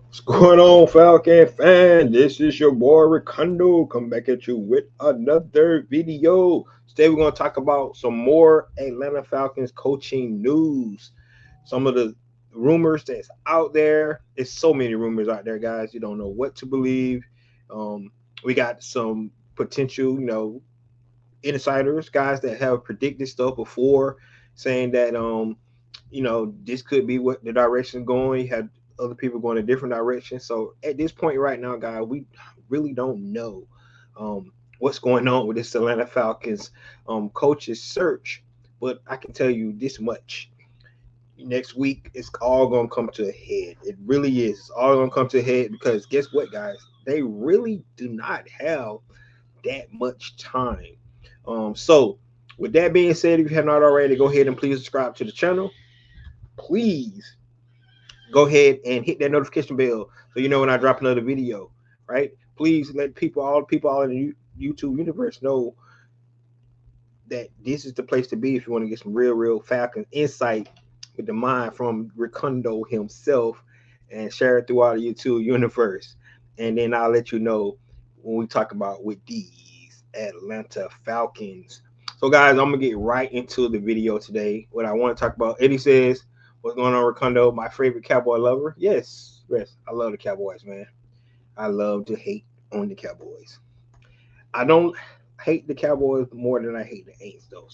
What's going on, Falcon fan? This is your boy Ricardo. Come back at you with another video. Today we're going to talk about some more Atlanta Falcons coaching news. Some of the rumors that's out there. It's so many rumors out there, guys. You don't know what to believe. We got some potential, insiders, guys that have predicted stuff before, saying that this could be what the direction going. You had other people going a different direction. So at this point right now, guys, we really don't know what's going on with this Atlanta Falcons coaches search. But I can tell you this much: next week it's all gonna come to a head. It really is. It's all gonna come to a head because guess what, guys? They really do not have that much time. So with that being said, if you have not already, go ahead and please subscribe to the channel. Please go ahead and hit that notification bell so you know when I drop another video. Right? Please let all the people all in the YouTube universe know that this is the place to be if you want to get some real Falcon insight with the mind from Ricardo himself and share it throughout the YouTube universe. And then I'll let you know when we talk about with these Atlanta Falcons. So guys, I'm gonna get right into the video today. What I want to talk about, Eddie says, what's going on, Ricardo? My favorite Cowboy lover. Yes, I love the Cowboys, man. I love to hate on the Cowboys. I don't hate the Cowboys more than I hate the Aints though.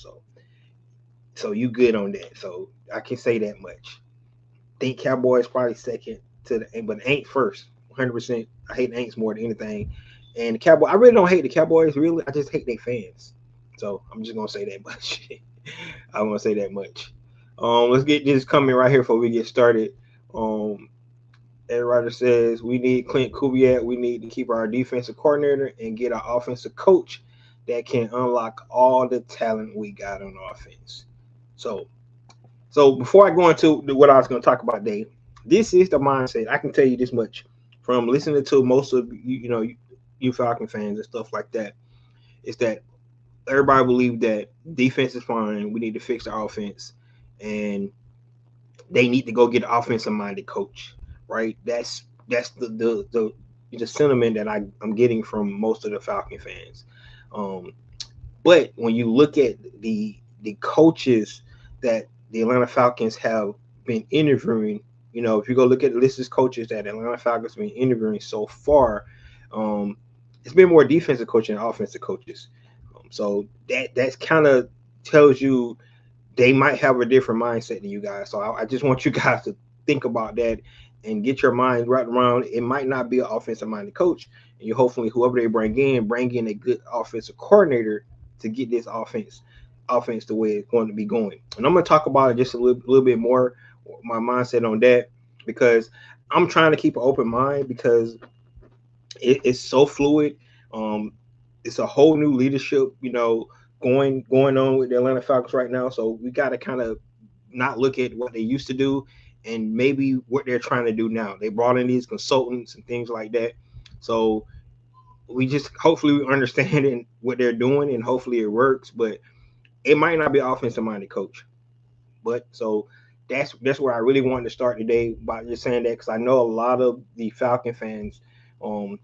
So you good on that. So I can say that much. Think Cowboys probably second to the Aints, but the Aints first. 100%. I hate the Aints more than anything. And the Cowboys, I really don't hate the Cowboys. Really, I just hate their fans. So I'm just gonna say that much. I'm gonna say that much. Let's get this coming right here before we get started. Um, Everybody says we need Clint Kubiak. We need to keep our defensive coordinator and get our offensive coach that can unlock all the talent we got on offense. So, so before I go into what I was going to talk about, Dave, this is the mindset. I can tell you this much from listening to most of you Falcon fans and stuff like that. Is that everybody believe that defense is fine. We need to fix the offense, and they need to go get an offensive minded coach, right? That's the sentiment that I'm getting from most of the Falcon fans. Um, but when you look at the coaches that the Atlanta Falcons have been interviewing, if you go look at the list of coaches that Atlanta Falcons have been interviewing so far, um, it's been more defensive coaching than offensive coaches. So that's kind of tells you they might have a different mindset than you guys. So I just want you guys to think about that and get your mind right around. It might not be an offensive minded coach, and you hopefully whoever they bring in a good offensive coordinator to get this offense the way it's going to be going. And I'm going to talk about it just a little bit more, my mindset on that, because I'm trying to keep an open mind because it's so fluid. Um, it's a whole new leadership, going on with the Atlanta Falcons right now. So we got to kind of not look at what they used to do and maybe what they're trying to do now. They brought in these consultants and things like that. So we just hopefully we understand what they're doing and hopefully it works. But it might not be an offensive minded coach. But so that's where I really wanted to start today by just saying that because I know a lot of the Falcon fans um,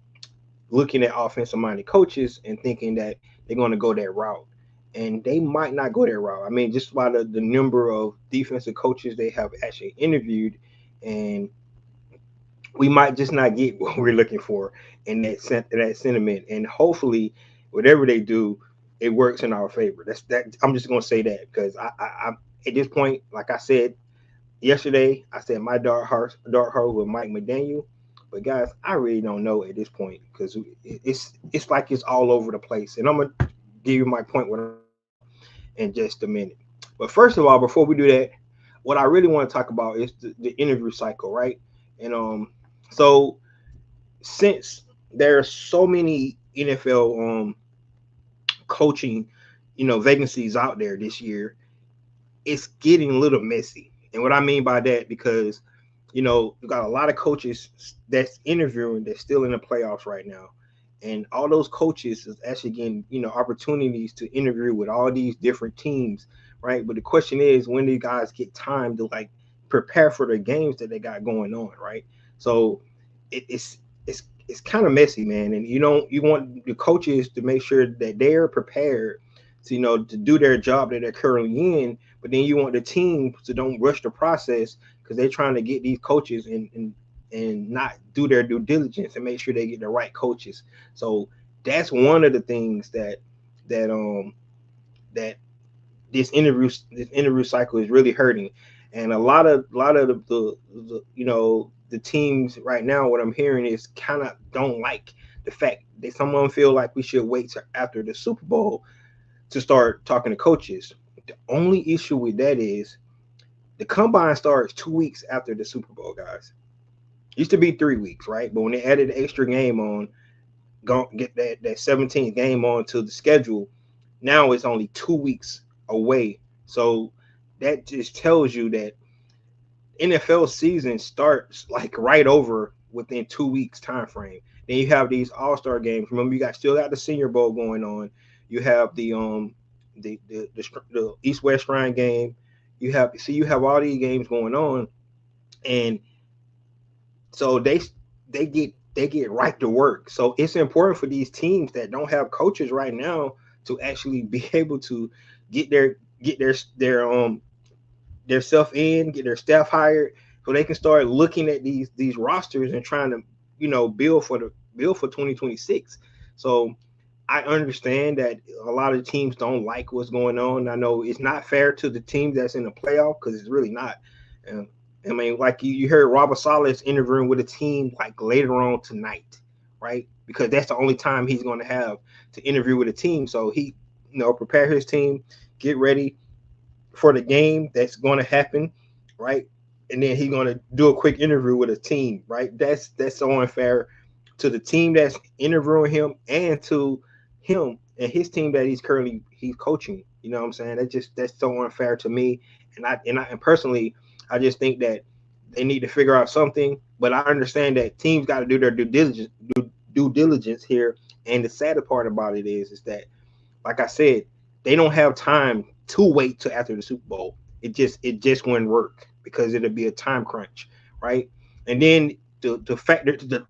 looking at offensive minded coaches and thinking that they're going to go that route. And they might not go that route. I mean, just by the number of defensive coaches they have actually interviewed, and we might just not get what we're looking for in that sentiment. And hopefully, whatever they do, it works in our favor. That's that. I'm just going to say that because I at this point, like I said yesterday, I said my dark horse with Mike McDaniel. But guys, I really don't know at this point because it's like it's all over the place. And I'm gonna give you my point what I'm talking about in just a minute. But first of all, before we do that, what I really want to talk about is the interview cycle, right? And so since there are so many NFL coaching, vacancies out there this year, it's getting a little messy. And what I mean by that, because you got a lot of coaches that's interviewing that's still in the playoffs right now. And all those coaches is actually getting, opportunities to interview with all these different teams, right? But the question is, when do you guys get time to like prepare for the games that they got going on, right? So it's kind of messy, man. And you want the coaches to make sure that they're prepared to to do their job that they're currently in, but then you want the team to don't rush the process because they're trying to get these coaches and not do their due diligence and make sure they get the right coaches. So that's one of the things that that this interview cycle is really hurting, and a lot of the teams right now. What I'm hearing is kind of don't like the fact that some of them feel like we should wait till after the Super Bowl to start talking to coaches. The only issue with that is the combine starts 2 weeks after the Super Bowl, guys. Used to be 3 weeks, right? But when they added the extra game on, go get that 17th game on to the schedule, now it's only 2 weeks away. So that just tells you that NFL season starts like right over within 2 weeks time frame. Then you have these All-Star games. Remember, you still got the Senior Bowl going on. You have the East West Shrine game. You have all these games going on, and so they get right to work. So it's important for these teams that don't have coaches right now to actually be able to get their self in, get their staff hired, so they can start looking at these rosters and trying to build for 2026. So I understand that a lot of teams don't like what's going on. I know it's not fair to the team that's in the playoff because it's really not. Um, I mean, like you heard Robert Sala's interviewing with a team like later on tonight, right? Because that's the only time he's going to have to interview with a team. So he, prepare his team, get ready for the game that's going to happen, right? And then he's going to do a quick interview with a team, right? That's so unfair to the team that's interviewing him and to him and his team that he's coaching. You know what I'm saying? That's so unfair to me. And personally, I just think that they need to figure out something. But I understand that teams got to do their due diligence here. And the saddest part about it is that, like I said, they don't have time to wait till after the Super Bowl. It just wouldn't work because it'll be a time crunch, right? And then the factor to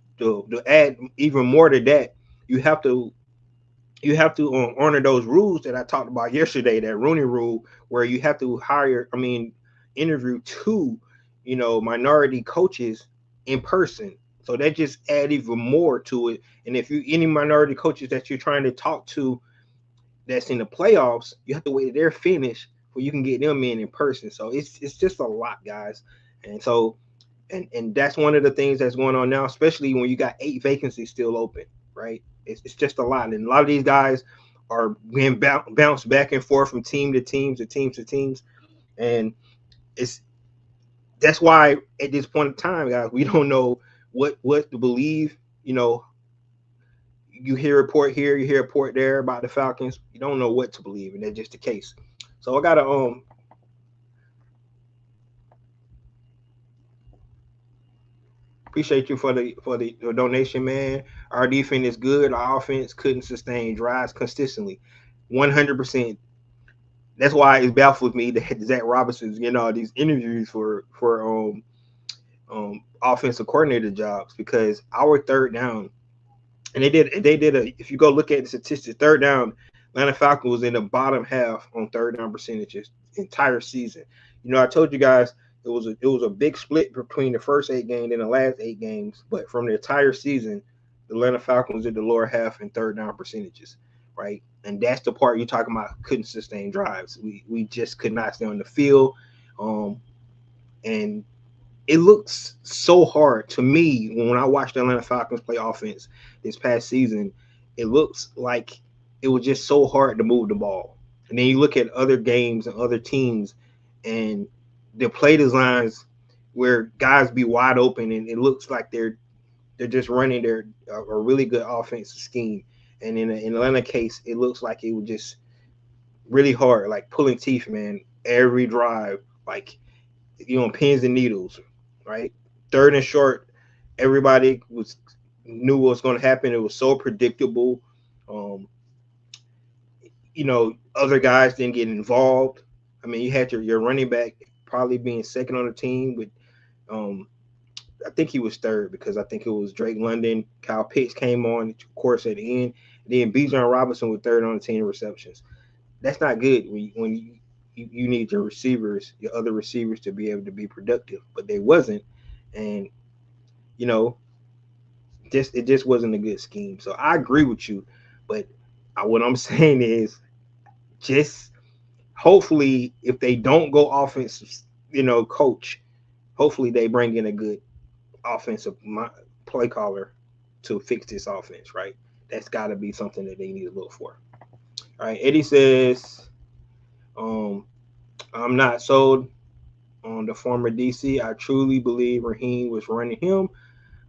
add even more to that, you have to honor those rules that I talked about yesterday, that Rooney Rule, where you have to interview two, minority coaches in person. So that just add even more to it. And if you any minority coaches that you're trying to talk to that's in the playoffs, you have to wait till they're finished before you can get them in person. So it's just a lot, guys. And so and that's one of the things that's going on now, especially when you got 8 vacancies still open, right? It's just a lot, and a lot of these guys are being bounced back and forth from team to teams to teams to teams, and it's that's why at this point in time, guys, we don't know what to believe. You hear a report here, you hear a report there about the Falcons. You don't know what to believe, and that's just the case. So I gotta appreciate you for the donation, man. Our defense is good. Our offense couldn't sustain drives consistently, 100%. That's why it baffles me that Zach Robinson's getting all these interviews for offensive coordinator jobs, because our third down, and they did a if you go look at the statistics, third down, Atlanta Falcons was in the bottom half on third down percentages entire season. I told you guys it was a big split between the first 8 games and the last 8 games, but from the entire season, the Atlanta Falcons in the lower half in third down percentages, right? And that's the part you're talking about couldn't sustain drives. We just could not stay on the field, and it looks so hard to me when I watched the Atlanta Falcons play offense this past season. It looks like it was just so hard to move the ball. And then you look at other games and other teams, and the play designs where guys be wide open, and it looks like they're just running a really good offensive scheme. And in Atlanta case, it looks like it was just really hard, like pulling teeth, man. Every drive, like pins and needles, right? Third and short, everybody knew what was going to happen. It was so predictable. Um, Other guys didn't get involved. I mean, you had your running back probably being second on the team with um, I think he was third because I think it was Drake London, Kyle Pitts came on, of course, at the end. Then Bijan Robinson was third on the team receptions. That's not good when you need your receivers, your other receivers, to be able to be productive, but they wasn't, and you know, it just wasn't a good scheme. So I agree with you, but what I'm saying is just hopefully if they don't go offensive, coach, hopefully they bring in a good offensive play caller to fix this offense, right? That's got to be something that they need to look for. All right, Eddie says, I'm not sold on the former DC. I truly believe Raheem was running him.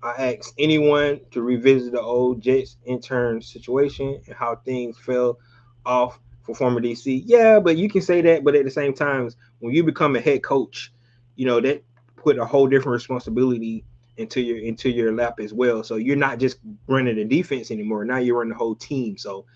I asked anyone to revisit the old Jets intern situation and how things fell off for former DC. Yeah, but you can say that, but at the same time, when you become a head coach, that put a whole different responsibility into your lap as well. So you're not just running the defense anymore. Now you're running the whole team. So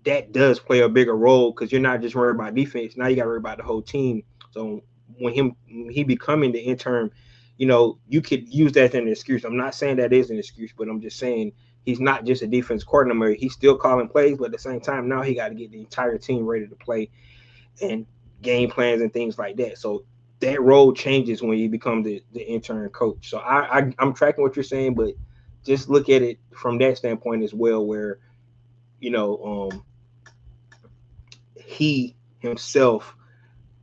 that does play a bigger role because you're not just worried about defense. Now you got to worry about the whole team. So when he becoming the intern, you could use that as an excuse. I'm not saying that is an excuse, but I'm just saying he's not just a defense coordinator. He's still calling plays, but at the same time, now he got to get the entire team ready to play and game plans and things like that. So that role changes when you become the intern coach. So I'm tracking what you're saying, but just look at it from that standpoint as well, where you know he himself,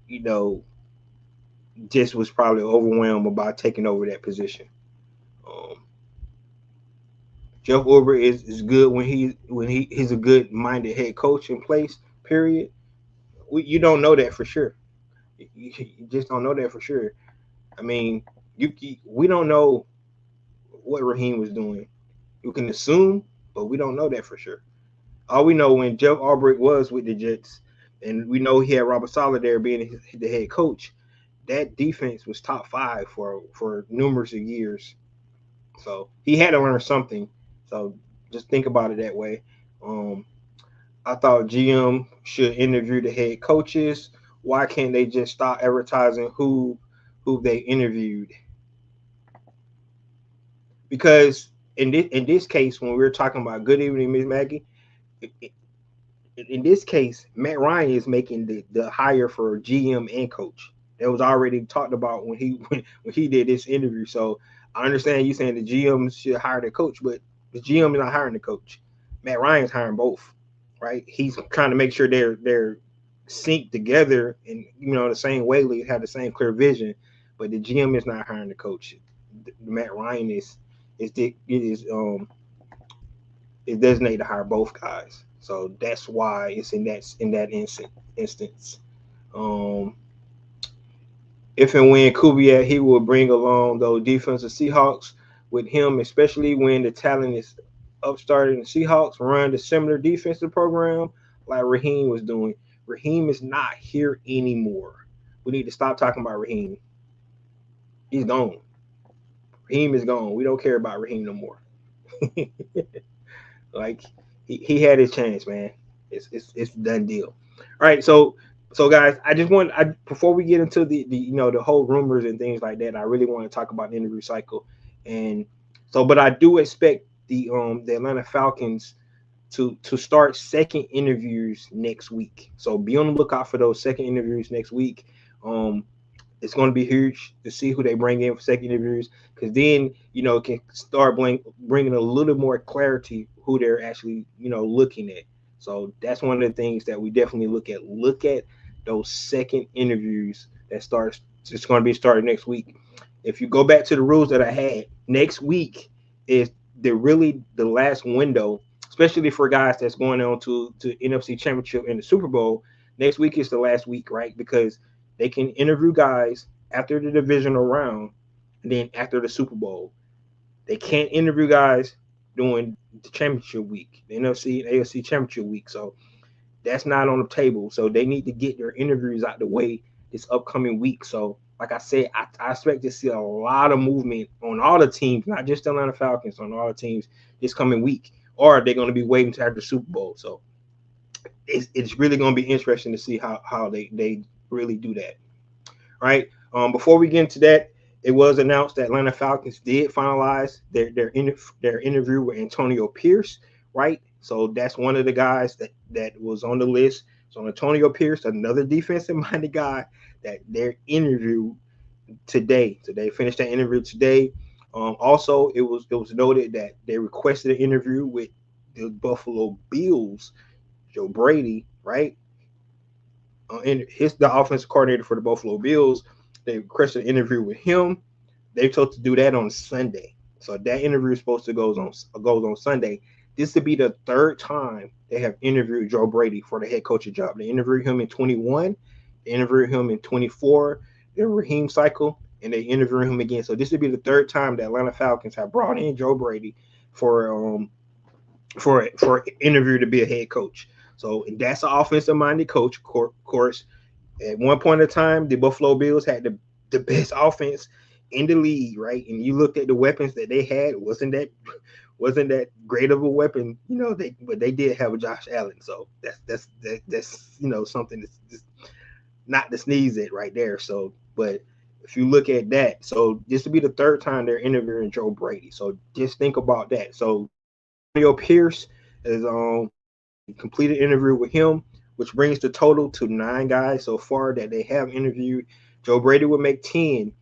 you know, just was probably overwhelmed about taking over that position. Um, Jeff Ulbrich is good he's a good minded head coach in place. Period. You don't know that for sure. You just don't know that for sure. I mean, we don't know what Raheem was doing. You can assume, but we don't know that for sure. All we know when Jeff Ulbrich was with the Jets, and we know he had Robert Saleh there being the head coach. That defense was top 5 for numerous of years. So he had to learn something. So just think about it that way. Um, I thought GM should interview the head coaches. Why can't they just stop advertising who they interviewed? Because in this case, when we were talking about Good Evening, Miss Maggie, in this case, Matt Ryan is making the hire for GM and coach. That was already talked about when he did this interview. So I understand you saying the GM should hire the coach, but the GM is not hiring the coach. Matt Ryan's hiring both, right? He's trying to make sure they're synced together and the same way, have the same clear vision. But the GM is not hiring the coach. Matt Ryan is designated to hire both guys. So that's why it's in that instance. Um, if and when Kubiak, he will bring along those defensive Seahawks with him, especially when the talent is upstarting. The Seahawks run the similar defensive program like Raheem was doing. Raheem is not here anymore. We need to stop talking about Raheem. He's gone. Raheem is gone. We don't care about Raheem no more. Like he had his chance, man. It's done deal. All right, so guys, before we get into the whole rumors and things like that, I really want to talk about the interview cycle, and so but I do expect the Atlanta Falcons to start second interviews next week. So be on the lookout for those second interviews next week. Um, it's going to be huge to see who they bring in for second interviews, because then it can start bringing a little more clarity who they're actually looking at. So that's one of the things that we definitely look at. Look at those second interviews that starts. It's going to be started next week. If you go back to the rules that I had, next week is the last window, especially for guys that's going on to NFC Championship and the Super Bowl. Next week is the last week, right? Because they can interview guys after the divisional round and then after the Super Bowl. They can't interview guys during the championship week, the NFC and AFC championship week. So that's not on the table. So they need to get their interviews out the way this upcoming week. So, like I said, I expect to see a lot of movement on all the teams, not just the Atlanta Falcons, on all the teams this coming week. Or they're going to be waiting to have the Super Bowl. So it's really going to be interesting to see how they really do that. Right. Before we get into that, it was announced that Atlanta Falcons did finalize their interview with Antonio Pierce, right? So that's one of the guys that was on the list. So Antonio Pierce, another defensive minded guy that their interview today. So they finished that interview today. Also, it was noted that they requested an interview with the Buffalo Bills, Joe Brady, right? And the offensive coordinator for the Buffalo Bills. They requested an interview with him. They told to do that on Sunday. So that interview is supposed to goes on Sunday. This would be the third time they have interviewed Joe Brady for the head coaching job. They interviewed him in 21, they interviewed him in 24, the Raheem cycle, and they interviewed him again. So this would be the third time the Atlanta Falcons have brought in Joe Brady for for interview to be a head coach. So that's an offensive minded coach, of course. At one point in time, the Buffalo Bills had the best offense in the league, right? And you looked at the weapons that they had, wasn't that great of a weapon, but they did have a Josh Allen. So that's something that's just not to sneeze at right there. So, but if you look at that, so this will be the third time they're interviewing Joe Brady. So just think about that. So Antonio Pierce is completed interview with him, which brings the total to 9 guys so far that they have interviewed. Joe Brady would make 10.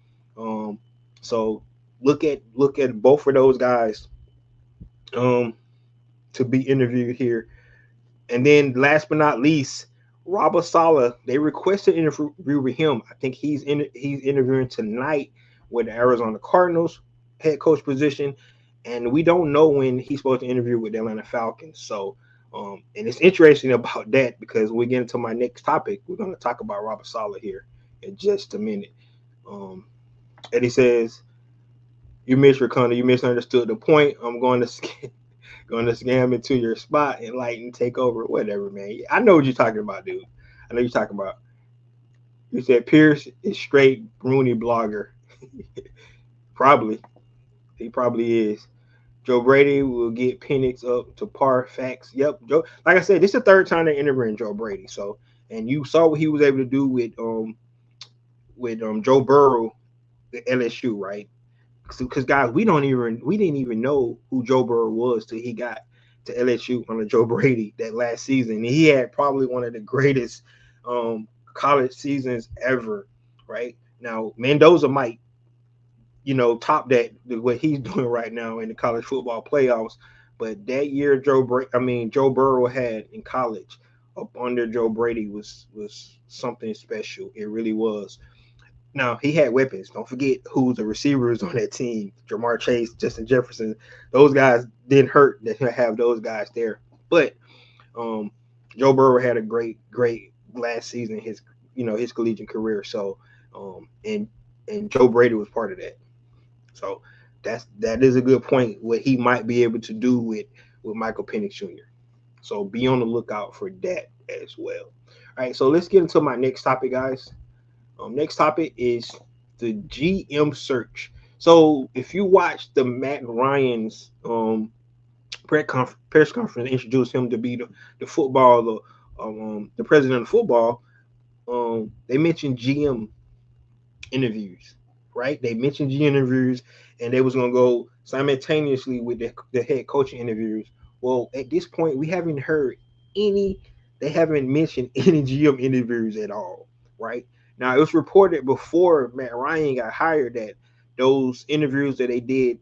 So look at both of those guys to be interviewed here. And then last but not least, Robert Saleh, they requested an interview with him. I think he's interviewing tonight with the Arizona Cardinals head coach position. And we don't know when he's supposed to interview with the Atlanta Falcons. So and it's interesting about that because when we get into my next topic, we're going to talk about Robert Saleh here in just a minute. Eddie says, "You Ricondo, you misunderstood the point. I'm going to scam into your spot and take over, whatever, man. I know what you're talking about, dude. I know you're talking about. You said Pierce is straight Rooney blogger. Probably, he probably is. Joe Brady will get Penix up to par. Facts. Yep. Joe. Like I said, this is the third time they're interviewing Joe Brady. So, and you saw what he was able to do with Joe Burrow at LSU, right? Because guys, we didn't even know who Joe Burrow was till he got to LSU under Joe Brady that last season. And he had probably one of the greatest college seasons ever, right? Now Mendoza might top that what he's doing right now in the college football playoffs. But that year, Joe Burrow had in college up under Joe Brady was something special. It really was. Now he had weapons. Don't forget who the receivers on that team: Jamar Chase, Justin Jefferson. Those guys didn't hurt that have those guys there. But Joe Burrow had a great last season his collegiate career. So and Joe Brady was part of that. So that is a good point. What he might be able to do with Michael Penix Jr. So be on the lookout for that as well. All right, so let's get into my next topic, guys. Next topic is the GM search. So if you watch the Matt Ryan's press conference, introduced him to be the president of football. They mentioned GM interviews, right? They mentioned GM interviews, and they was gonna go simultaneously with the head coaching interviews. Well, at this point, we haven't heard any. They haven't mentioned any GM interviews at all, right? Now, it was reported before Matt Ryan got hired that those interviews that they did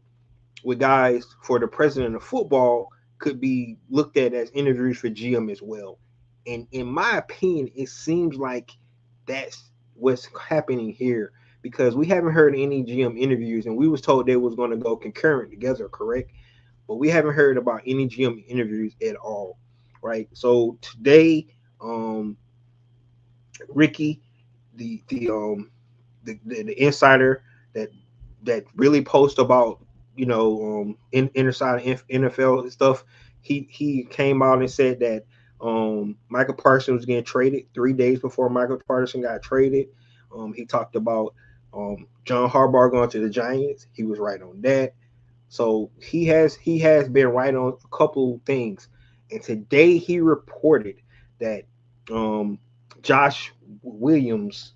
with guys for the president of football could be looked at as interviews for GM as well. And in my opinion, it seems like that's what's happening here because we haven't heard any GM interviews, and we was told they was going to go concurrent together, correct? But we haven't heard about any GM interviews at all, right? So today, Ricky, the insider that really posts about inside NFL stuff, he came out and said that Michael Parsons was getting traded 3 days before Michael Parsons got traded. He talked about John Harbaugh going to the Giants. He was right on that. So he has been right on a couple things. And today he reported that Josh Williams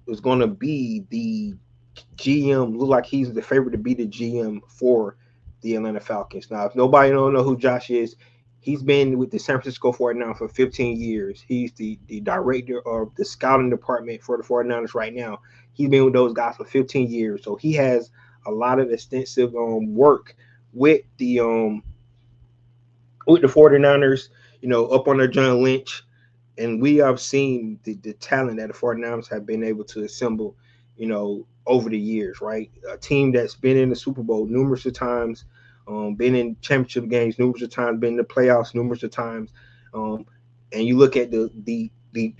was going to be GM, look like he's the favorite to be the GM for the Atlanta Falcons. Now, if nobody don't know who Josh is, he's been with the San Francisco 49ers for 15 years. He's the director of the scouting department for the 49ers right now. He's been with those guys for 15 years. So he has a lot of extensive work with the 49ers, up under John Lynch. And we have seen the talent that the 49ers have been able to assemble, over the years, right? A team that's been in the Super Bowl numerous of times, been in championship games numerous of times, been in the playoffs numerous of times. And you look at the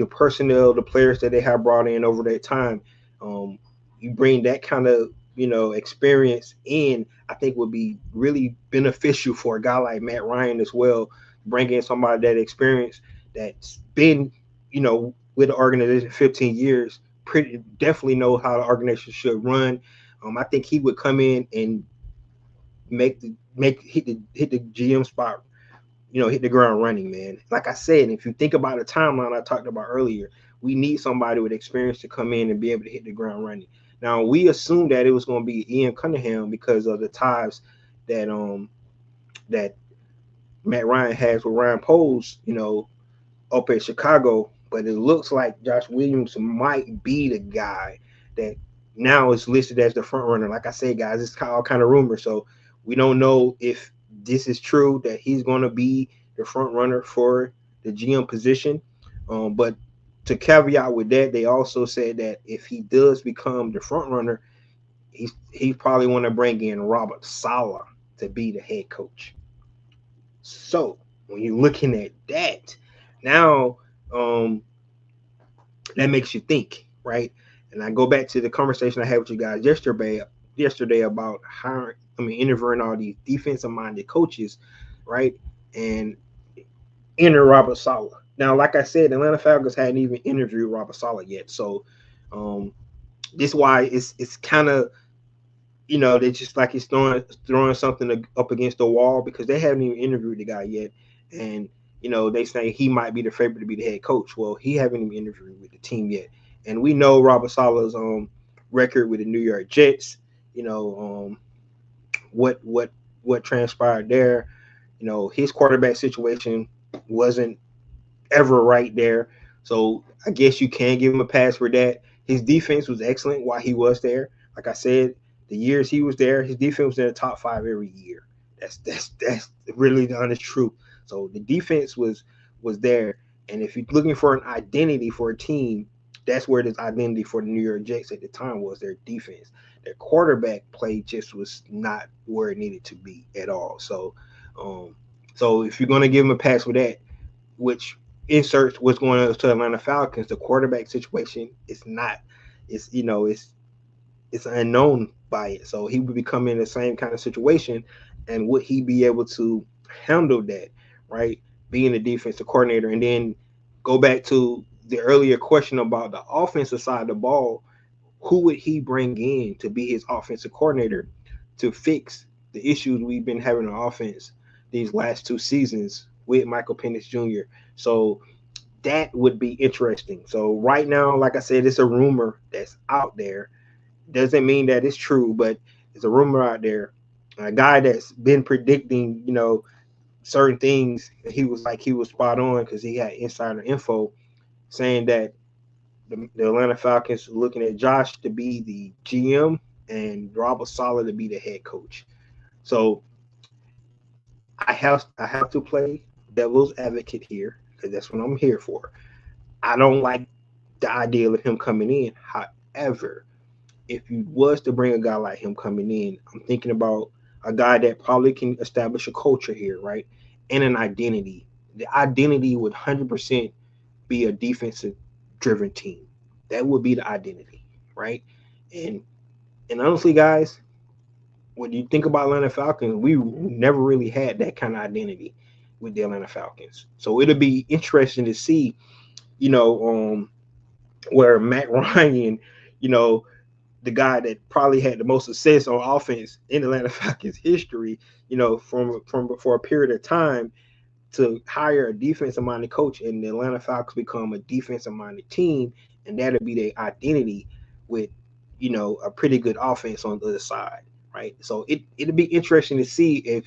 personnel, the players that they have brought in over that time. You bring that kind of experience in, I think would be really beneficial for a guy like Matt Ryan as well. Bring in somebody that experience that's been, with the organization 15 years, pretty definitely know how the organization should run. I think he would come in and hit the GM spot, hit the ground running, man. Like I said, if you think about the timeline I talked about earlier, we need somebody with experience to come in and be able to hit the ground running. Now we assumed that it was going to be Ian Cunningham because of the ties that Matt Ryan has with Ryan Poles, up in Chicago, but it looks like Josh Williams might be the guy that now is listed as the front runner. Like I said, guys, it's all kind of rumor, so we don't know if this is true that he's going to be the front runner for the GM position. But to caveat with that, they also said that if he does become the front runner, he probably want to bring in Robert Saleh to be the head coach. So when you're looking at that, now that makes you think, right? And I go back to the conversation I had with you guys yesterday about interviewing all these defensive-minded coaches, right? And enter Robert Saleh. Now, like I said, the Atlanta Falcons hadn't even interviewed Robert Saleh yet, so this is why it's kind of they just like he's throwing something up against the wall because they haven't even interviewed the guy yet, and they say he might be the favorite to be the head coach. Well, he haven't even interviewed with the team yet, and we know Robert Saleh's record with the New York Jets. What transpired there. His quarterback situation wasn't ever right there, so I guess you can give him a pass for that. His defense was excellent while he was there. Like I said, the years he was there, his defense was in the top 5 every year. That's really the honest truth. So the defense was there, and if you're looking for an identity for a team, that's where this identity for the New York Jets at the time was their defense. Their quarterback play just was not where it needed to be at all. So if you're going to give him a pass for that, which inserts what's going on to Atlanta Falcons, the quarterback situation is not. It's unknown by it. So he would become in the same kind of situation, and would he be able to handle that, right? Being a defensive coordinator, and then go back to the earlier question about the offensive side of the ball. Who would he bring in to be his offensive coordinator to fix the issues we've been having on offense these last 2 seasons with Michael Penix Jr.? So that would be interesting. So right now, like I said, it's a rumor that's out there. Doesn't mean that it's true, but it's a rumor out there. A guy that's been predicting, certain things. He was spot on because he had insider info saying that the Atlanta Falcons are looking at Josh to be the GM and Robert Saleh to be the head coach. So I have to play devil's advocate here because that's what I'm here for. I don't like the idea of him coming in. However, if you was to bring a guy like him coming in, I'm thinking about a guy that probably can establish a culture here, right? And an identity. The identity would 100% be a defensive driven team. That would be the identity, right? And honestly, guys, when you think about Atlanta Falcons, we never really had that kind of identity with the Atlanta Falcons. So it'll be interesting to see, where Matt Ryan, the guy that probably had the most success on offense in Atlanta Falcons history, from for a period of time, to hire a defensive-minded coach and the Atlanta Falcons become a defensive-minded team, and that'll be their identity with a pretty good offense on the other side, right? So it'll be interesting to see if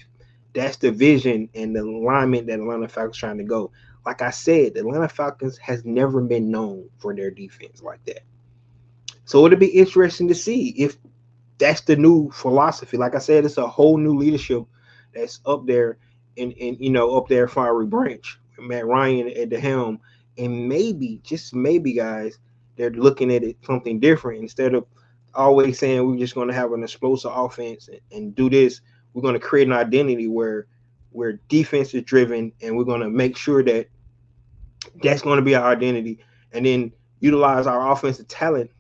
that's the vision and the alignment that Atlanta Falcons trying to go. Like I said, the Atlanta Falcons has never been known for their defense like that. So it'll be interesting to see if that's the new philosophy. Like I said, it's a whole new leadership that's up there and up there Fiery Branch, Matt Ryan at the helm. And maybe, just maybe, guys, they're looking at it something different instead of always saying we're just going to have an explosive offense and do this. We're going to create an identity where defense is driven, and we're going to make sure that that's going to be our identity, and then utilize our offensive talent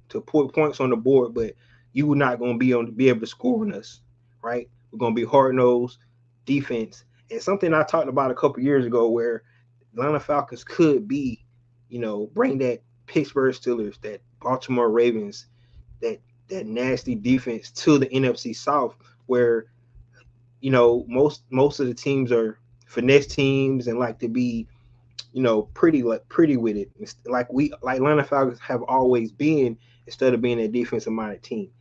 to put points on the board, but you are not going to be able to score on us, right? We're going to be hard nosed defense, and something I talked about a couple years ago, where Atlanta Falcons could be, bring that Pittsburgh Steelers, that Baltimore Ravens, that that nasty defense to the NFC South, where most of the teams are finesse teams and like to be pretty with it. Like Atlanta Falcons have always been, instead of being a defensive minded team.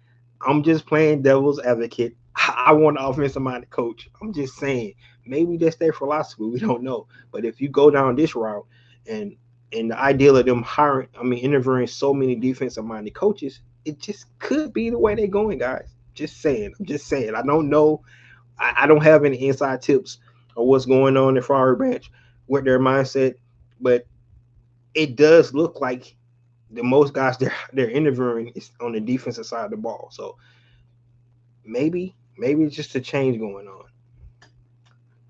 I'm just playing devil's advocate. I want an offensive minded coach. I'm just saying maybe that's their philosophy. We don't know. But if you go down this route and the ideal of them interviewing so many defensive minded coaches, it just could be the way they're going, guys. Just saying. I'm just saying. I don't know. I don't have any inside tips of what's going on in Flowery Branch with their mindset, but it does look like the most guys they're interviewing is on the defensive side of the ball. So maybe it's just a change going on.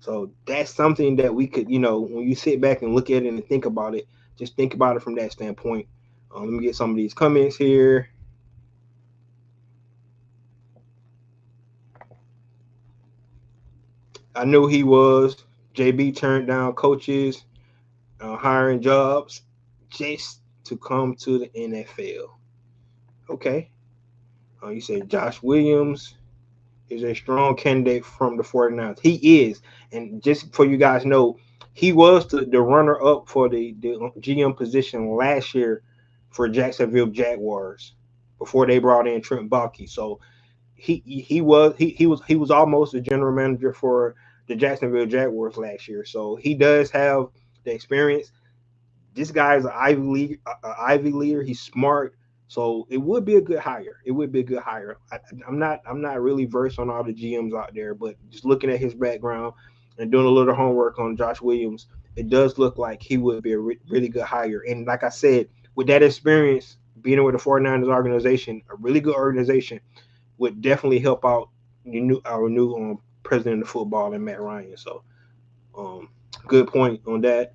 So that's something that we could, when you sit back and look at it and think about it, just think about it from that standpoint. Let me get some of these comments here. I knew he was. JB turned down coaches, hiring jobs just to come to the NFL. Okay. You said Josh Williams is a strong candidate from the 49ers. He is. And just for you guys know, he was the runner-up for the GM position last year for Jacksonville Jaguars before they brought in Trent Baalke. So he was almost the general manager for the Jacksonville Jaguars last year. So he does have the experience. This guy is an Ivy leader. He's smart. So it would be a good hire. It would be a good hire. I'm not really versed on all the GMs out there, but just looking at his background and doing a little homework on Josh Williams, it does look like he would be a really good hire. And like I said, with that experience, being with the 49ers organization, a really good organization, would definitely help out our new president of football and Matt Ryan. So, good point on that.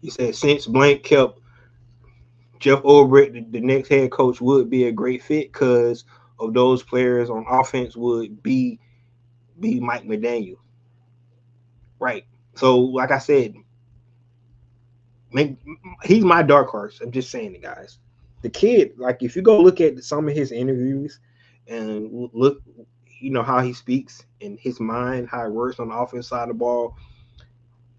He said since Blank kept Jeff Ulbrich, the next head coach would be a great fit because of those players on offense would be Mike McDaniel. Right. So, like I said, he's my dark horse. I'm just saying it, guys. The kid, like if you go look at some of his interviews and look, how he speaks and his mind, how it works on the offense side of the ball,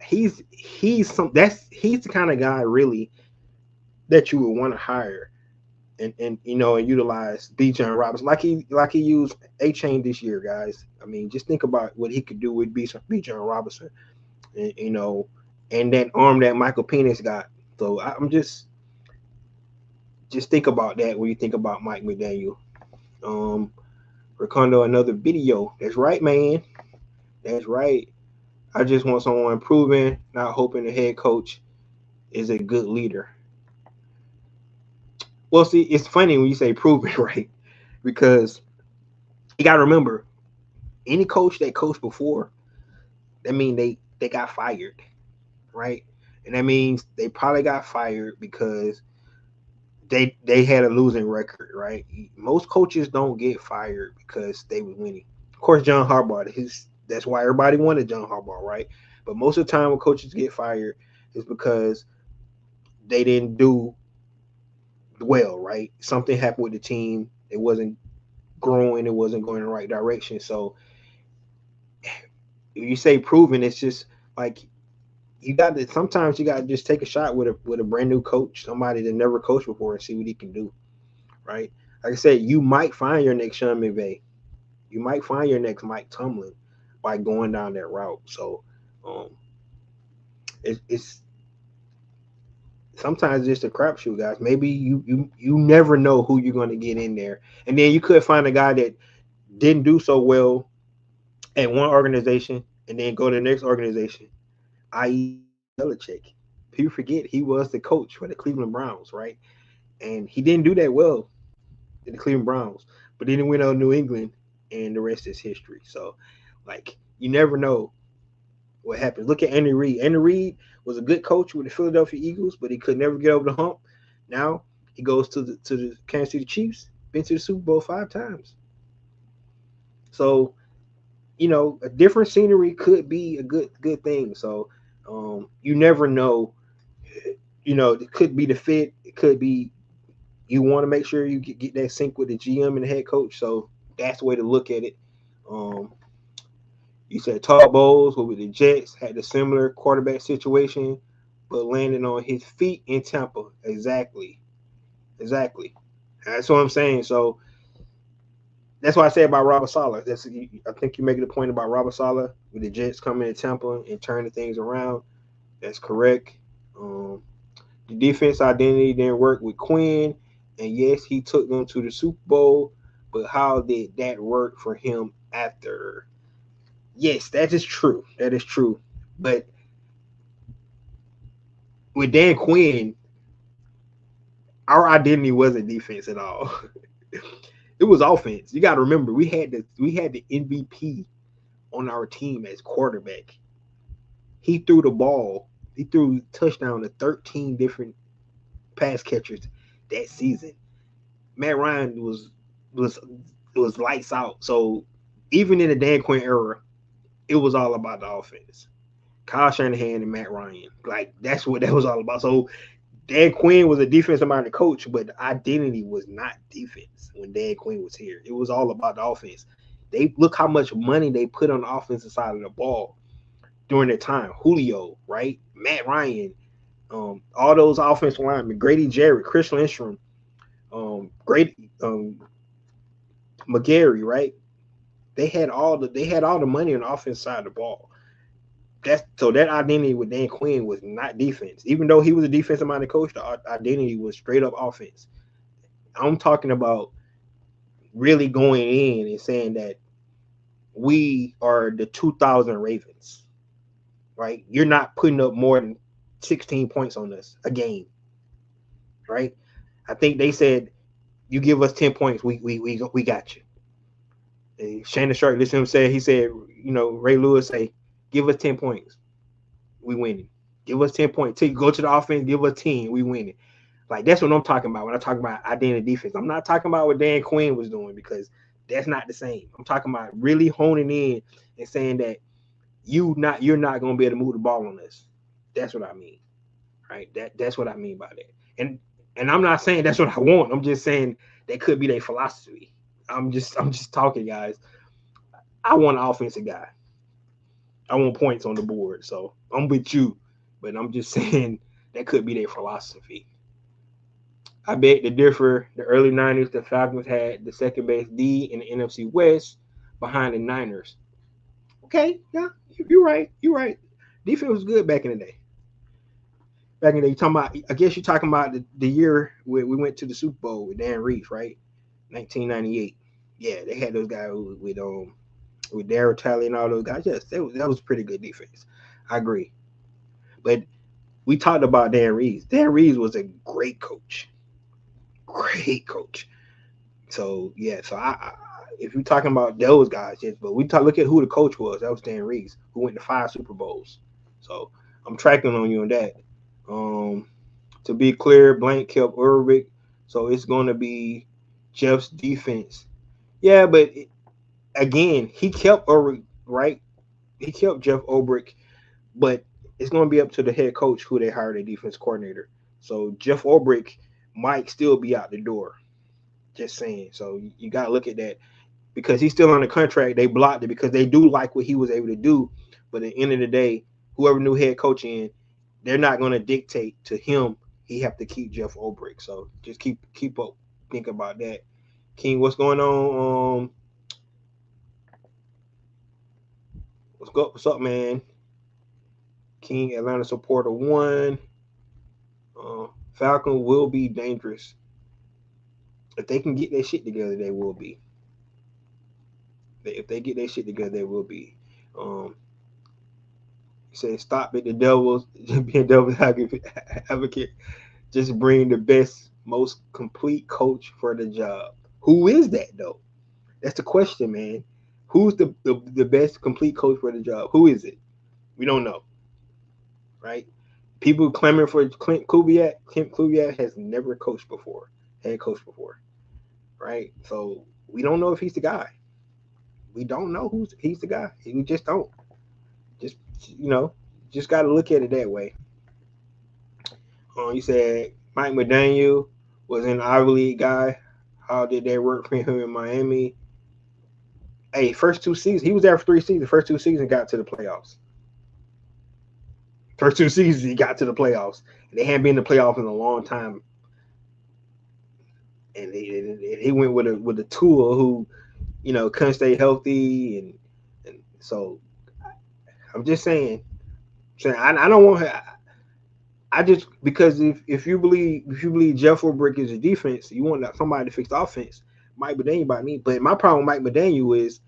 he's the kind of guy really that you would want to hire and utilize Bijan Robinson like he used A-Chain this year, guys. I mean, just think about what he could do with Bijan Robinson, and, and that arm that Michael Penix got. So I'm just think about that when you think about Mike McDaniel. Ricondo, another video. That's right, man. That's right. I just want someone improving, not hoping the head coach is a good leader. Well, see, it's funny when you say proven, right? Because you got to remember, any coach that coached before, that means they got fired, right? And that means they probably got fired because they had a losing record, right? Most coaches don't get fired because they were winning. Of course, John Harbaugh, that's why everybody wanted John Harbaugh, right? But most of the time when coaches get fired is because they didn't do well, right? Something happened with the team. It wasn't growing. It wasn't going in the right direction. So if you say proven, it's just like sometimes you got to just take a shot with a brand new coach, somebody that never coached before, and see what he can do. right? Like I said, you might find your next Sean McVay. You might find your next Mike Tomlin by going down that route. So um, it's sometimes it's just a crapshoot, guys. Maybe you never know who you're going to get in there, and then you could find a guy that didn't do so well at one organization and then go to the next organization, i.e. Belichick. People forget he was the coach for the Cleveland Browns, right? And he didn't do that well in the Cleveland Browns, but then he went on New England, and the rest is history. So, like, you never know what happens. Look at Andy Reid. Andy Reid was a good coach with the Philadelphia Eagles, but he could never get over the hump. Now he goes to the Kansas City Chiefs, been to the Super Bowl 5 times. So a different scenery could be a good thing. So you never know. It could be the fit. It could be you want to make sure you get that sync with the GM and the head coach. So that's the way to look at it. Um, you said Todd Bowles with the Jets had a similar quarterback situation, but landed on his feet in Tampa. Exactly. That's what I'm saying. So that's what I say about Robert Saleh. I think you're making a point about Robert Saleh with the Jets coming to Tampa and turning things around. That's correct. The defense identity didn't work with Quinn, and yes, he took them to the Super Bowl. But how did that work for him after? Yes, that is true. That is true. But with Dan Quinn, our identity wasn't defense at all. It was offense. You got to remember, we had the MVP on our team as quarterback. He threw the ball. He threw touchdown to 13 different pass catchers that season. Matt Ryan was was lights out. So even in the Dan Quinn era, it was all about the offense. Kyle Shanahan and Matt Ryan. Like that's what that was all about. So Dan Quinn was a defensive minded coach, but the identity was not defense when Dan Quinn was here. It was all about the offense. They look how much money they put on the offensive side of the ball during that time. Julio, right? Matt Ryan, all those offensive linemen, Grady Jarrett, Chris Lindstrom, Grady McGarry, right? They had all the money on the offense side of the ball. That identity with Dan Quinn was not defense. Even though he was a defensive minded coach, the identity was straight up offense. I'm talking about really going in and saying that we are the 2000 Ravens, right? You're not putting up more than 16 points on us a game, right? I think they said you give us 10 points, we got you. And Shannon Sharp, listen to him say, he said, Ray Lewis say, give us 10 points, we winning. Give us 10 points. Till you go to the offense, give us 10, we winning. Like that's what I'm talking about when I talk about identity defense. I'm not talking about what Dan Quinn was doing because that's not the same. I'm talking about really honing in and saying that you're not gonna be able to move the ball on us. That's what I mean. Right? That's what I mean by that. And I'm not saying that's what I want. I'm just saying that could be their philosophy. I'm just talking, guys. I want an offensive guy. I want points on the board. So I'm with you. But I'm just saying that could be their philosophy. I beg to differ. The early 90s, the Falcons had the second best D in the NFC West behind the Niners. Okay, yeah, you're right. You're right. Defense was good back in the day. Back in the day, you're talking about, I guess you're talking about the year where we went to the Super Bowl with Dan Reeves, right? 1998. Yeah, they had those guys with Darryl Talley and all those guys. Yes, that was pretty good defense. I agree. But we talked about Dan Reeves. Dan Reeves was a great coach. Great coach. So yeah, if you're talking about those guys, yes, but look at who the coach was. That was Dan Reeves, who went to 5 Super Bowls. So I'm tracking on you on that. Um, to be clear, Blank kept Urbic, so it's going to be Jeff's defense. Yeah, but again, he kept Urbic, right? He kept Jeff Ulbrich, but it's going to be up to the head coach who they hire the defense coordinator. So Jeff Ulbrich might still be out the door. Just saying. So you got to look at that because he's still on the contract. They blocked it because they do like what he was able to do. But at the end of the day, whoever new head coach in, they're not going to dictate to him. He have to keep Jeff Ulbrich. So just keep up. think about that. King, what's going on? What's up, man? King Atlanta supporter 1. Falcon will be dangerous. If they can get their shit together, they will be. If they get their shit together, they will be. He said, stop it, the Devils, being Devil's advocate. Just bring the best, most complete coach for the job. Who is that, though? That's the question, man. Who's the best complete coach for the job? Who is it? We don't know, right? People clamoring for Clint Kubiak. Clint Kubiak has never coached before, head coached before, right? So we don't know if he's the guy. We don't know he's the guy. We just don't. Just just got to look at it that way. You said Mike McDaniel was an Ivy League guy. How did that work for him in Miami? Hey, first 2 seasons, he was there for 3 seasons. The first 2 seasons got to the playoffs. First 2 seasons, he got to the playoffs. And they hadn't been in the playoffs in a long time. And he went with a tool who, couldn't stay healthy, and so I'm just saying. I don't want her. I just because if you believe Jeff Ulbrich is a defense, you want somebody to fix the offense. Mike McDaniel by me, but my problem with Mike McDaniel is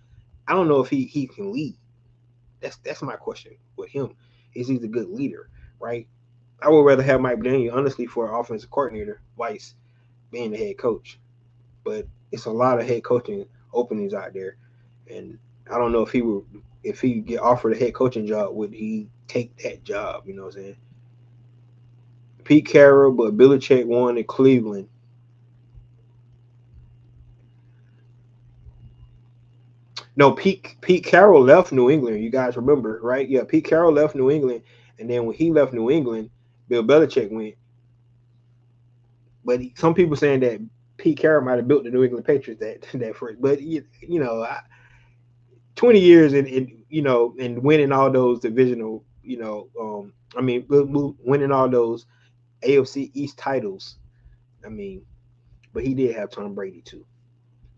I don't know if he can lead. That's my question with him. Is he a good leader, right? I would rather have Mike McDaniel honestly for an offensive coordinator, Weiss being the head coach. But it's a lot of head coaching openings out there, and I don't know if he get offered a head coaching job, would he take that job? You know what I'm saying? Pete Carroll, but Belichick won in Cleveland. No, Pete Carroll left New England. You guys remember, right? Yeah, Pete Carroll left New England, and then when he left New England, Bill Belichick went. But some people saying that Pete Carroll might have built the New England Patriots that first. But 20 years and winning all those divisional, winning all those AFC East titles. I mean, but he did have Tom Brady too.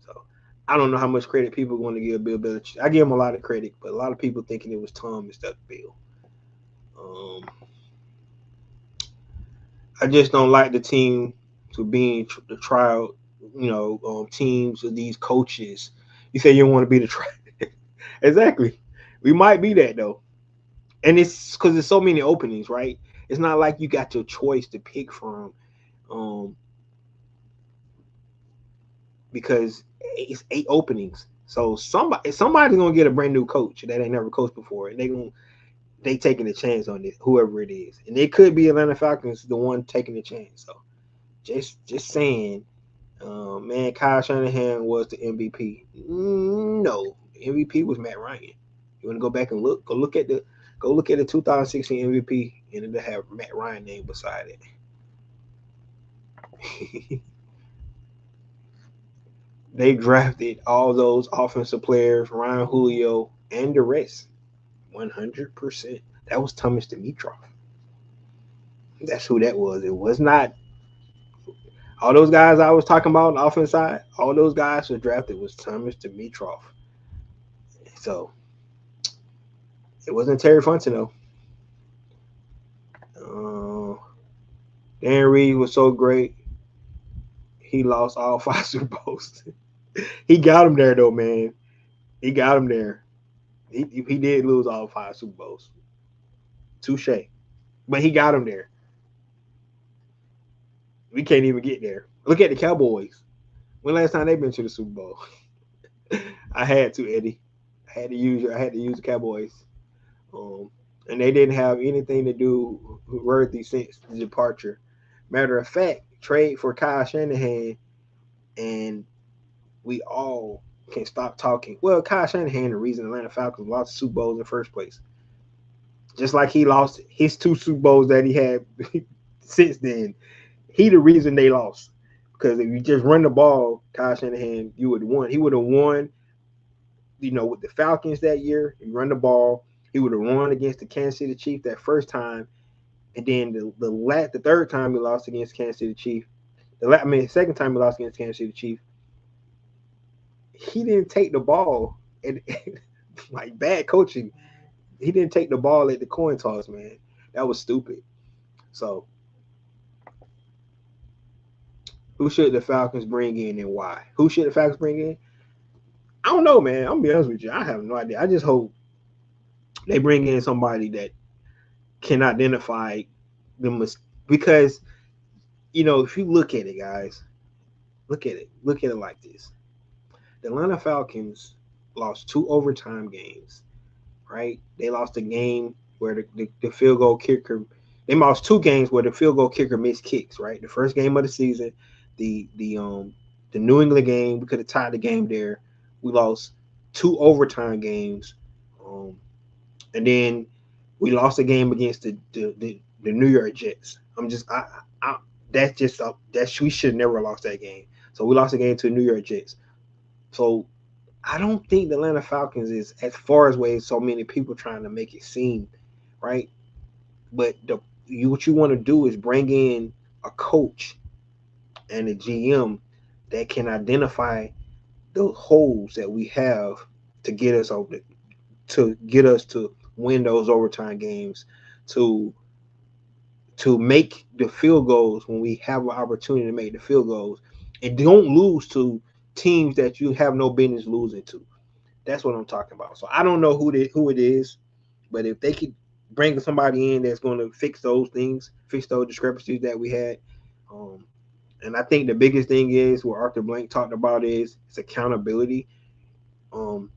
So I don't know how much credit people want to give Bill Belichick. I give him a lot of credit, but a lot of people thinking it was Tom instead of Bill. I just don't like the team to being the trial, teams of these coaches. You say you don't want to be the trial. Exactly. We might be that though. And it's because there's so many openings, right? It's not like you got your choice to pick from. Because it's 8 openings. So somebody's gonna get a brand new coach that ain't never coached before, and they taking a chance on it, whoever it is, and it could be Atlanta Falcons the one taking the chance. So just saying, man, Kyle Shanahan was the MVP. No, MVP was Matt Ryan. You want to go back and look? Go look at the 2016 MVP, and it'll have Matt Ryan name beside it. They drafted all those offensive players, Ryan Julio, and the rest, 100%. That was Thomas Dimitrov. That's who that was. It was not all those guys I was talking about on the offense side. All those guys who drafted was Thomas Dimitrov. So it wasn't Terry Fontenot. Dan Reed was so great. He lost all 5 Super Bowls. He got him there though, man. He got him there. He did lose all 5 Super Bowls. Touche. But he got him there. We can't even get there. Look at the Cowboys. When last time they been to the Super Bowl? I had to, Eddie. I had to use the Cowboys. And they didn't have anything to do worthy since the departure. Matter of fact, trade for Kyle Shanahan, and we all can stop talking. Well, Kyle Shanahan, the reason Atlanta Falcons lost the Super Bowls in the first place. Just like he lost his 2 Super Bowls that he had since then. He the reason they lost. Because if you just run the ball, Kyle Shanahan, you would have won. He would have won, with the Falcons that year. You run the ball. He would have won against the Kansas City Chiefs that first time. And then the third time he lost against Kansas City Chiefs, Second time he lost against Kansas City Chiefs, he didn't take the ball and like bad coaching. He didn't take the ball at the coin toss, man. That was stupid. So, who should the Falcons bring in and why? Who should the Falcons bring in? I don't know, man. I'm gonna be honest with you. I have no idea. I just hope they bring in somebody that can identify them because if you look at it, guys, look at it like this: the Atlanta Falcons lost 2 overtime games, right? They lost a game where the field goal kicker. They lost 2 games where the field goal kicker missed kicks, right? The first game of the season, the New England game, we could have tied the game there. We lost 2 overtime games, um, and then we lost a game against the New York Jets. I that's just that we should never have lost that game. So we lost a game to the New York Jets. So I don't think the Atlanta Falcons is as far as way so many people trying to make it seem, right? But what you want to do is bring in a coach and a GM that can identify those holes that we have to get us over to get us to win those overtime games, to make the field goals when we have an opportunity to make the field goals, and don't lose to teams that you have no business losing to. That's what I'm talking about. So I don't know who it is, but if they could bring somebody in that's going to fix those things, fix those discrepancies that we had, um, and I think the biggest thing is what Arthur Blank talked about is it's accountability. Um,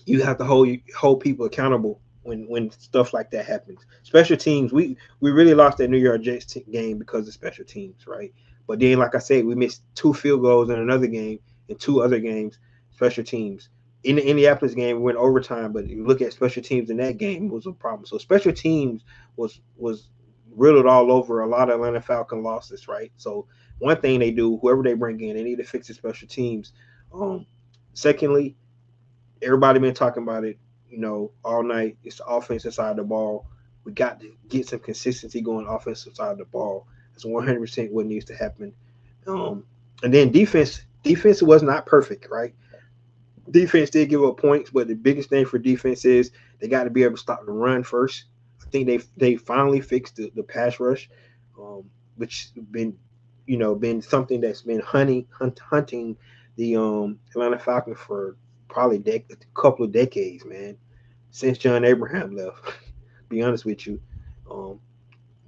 you have to hold people accountable when stuff like that happens. Special teams, we really lost that New York Jets game because of special teams, right? But then, like I said, we missed 2 field goals in another game and 2 other games, special teams. In the Indianapolis game, we went overtime, but you look at special teams in that game, it was a problem. So special teams was riddled all over a lot of Atlanta Falcon losses, right? So one thing they do, whoever they bring in, they need to fix the special teams. Secondly, everybody been talking about it, all night. It's the offensive side of the ball. We got to get some consistency going offensive side of the ball. That's 100% what needs to happen. And then defense was not perfect, right? Defense did give up points, but the biggest thing for defense is they got to be able to stop the run first. I think they finally fixed the pass rush, which been something that's been hunting the Atlanta Falcons for probably a couple of decades, man, since John Abraham left. Be honest with you, um,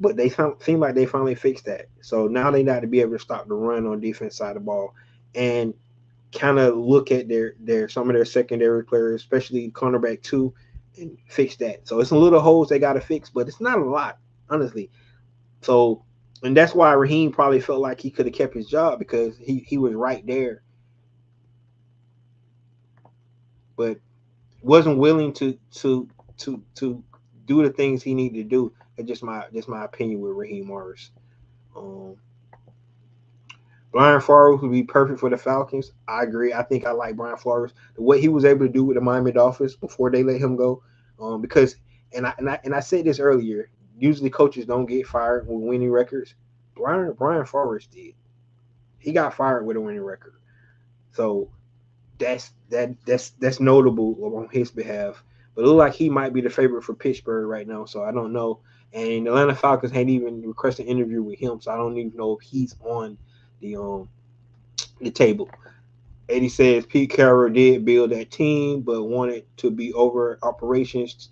but they seem like they finally fixed that. So now they got to be able to stop the run on defense side of the ball and kind of look at their some of their secondary players, especially cornerback too, and fix that. So it's a little holes they got to fix, but it's not a lot, honestly. So, and that's why Raheem probably felt like he could have kept his job because he was right there, but wasn't willing to do the things he needed to do. That's just my opinion with Raheem Morris. Um, Brian Flores would be perfect for the Falcons. I agree. I think I like Brian Flores. What he was able to do with the Miami Dolphins before they let him go, because and I said this earlier. Usually coaches don't get fired with winning records. Brian Flores did. He got fired with a winning record. So that's notable on his behalf. But it looks like he might be the favorite for Pittsburgh right now. So I don't know. And the Atlanta Falcons hadn't even requested an interview with him, so I don't even know if he's on the table. Eddie says Pete Carroll did build that team, but wanted to be over operations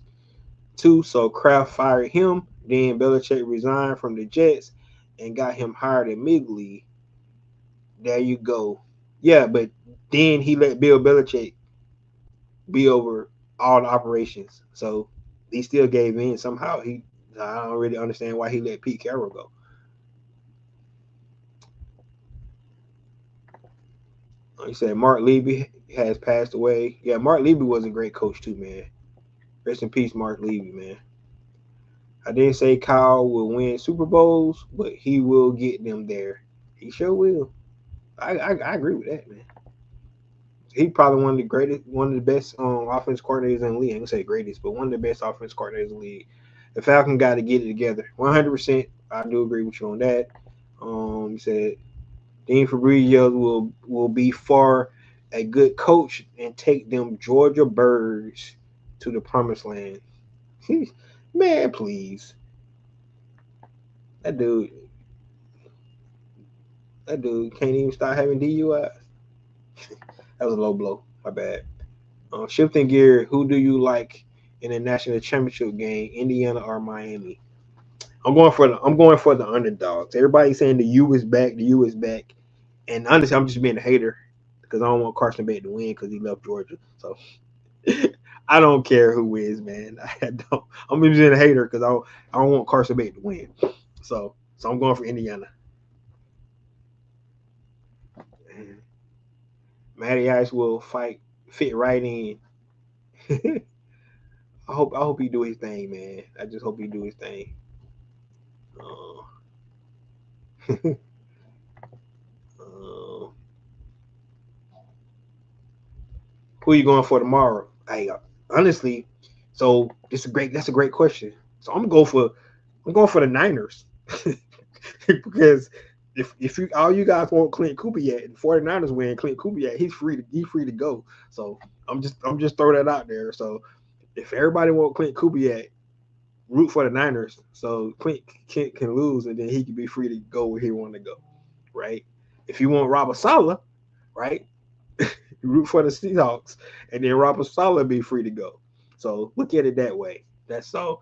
too. So Kraft fired him. Then Belichick resigned from the Jets and got him hired immediately. There you go. Yeah, but then he let Bill Belichick be over all the operations. So he still gave in somehow. I don't really understand why he let Pete Carroll go. He said Mark Levy has passed away. Yeah, Mark Levy was a great coach too, man. Rest in peace, Mark Levy, man. I didn't say Kyle will win Super Bowls, but he will get them there. He sure will. I agree with that, man. He probably one of the best offense coordinators in the league. I ain't gonna say greatest, but one of the best offense coordinators in the league. The Falcons got to get it together. 100%. I do agree with you on that. He said Dean Fabrizio will be far a good coach and take them Georgia birds to the promised land. Man, please. That dude, that dude can't even start having DUIs. That was a low blow. My bad. Shifting gear, who do you like in the national championship game, Indiana or Miami? I'm going for the underdogs. Everybody's saying the U is back, the U is back, and honestly, I'm just being a hater because I don't want Carson Beck to win because he left Georgia. So I don't care who wins, man. I don't. I'm just being a hater because I don't want Carson Beck to win. So I'm going for Indiana. Matty Ice will fit right in. I hope he do his thing, man. I just hope he do his thing. Uh, uh, who you going for tomorrow? Hey, honestly, so that's a great question. So I'm going for the Niners because if you all you guys want Clint Kubiak and 49ers win Clint Kubiak, he's free to go. So I'm just throwing that out there. So if everybody want Clint Kubiak, root for the Niners. So Clint can lose and then he can be free to go where he want to go, right? If you want Robert Saleh, right? Root for the Seahawks, and then Robert Saleh be free to go. So look at it that way. That's so.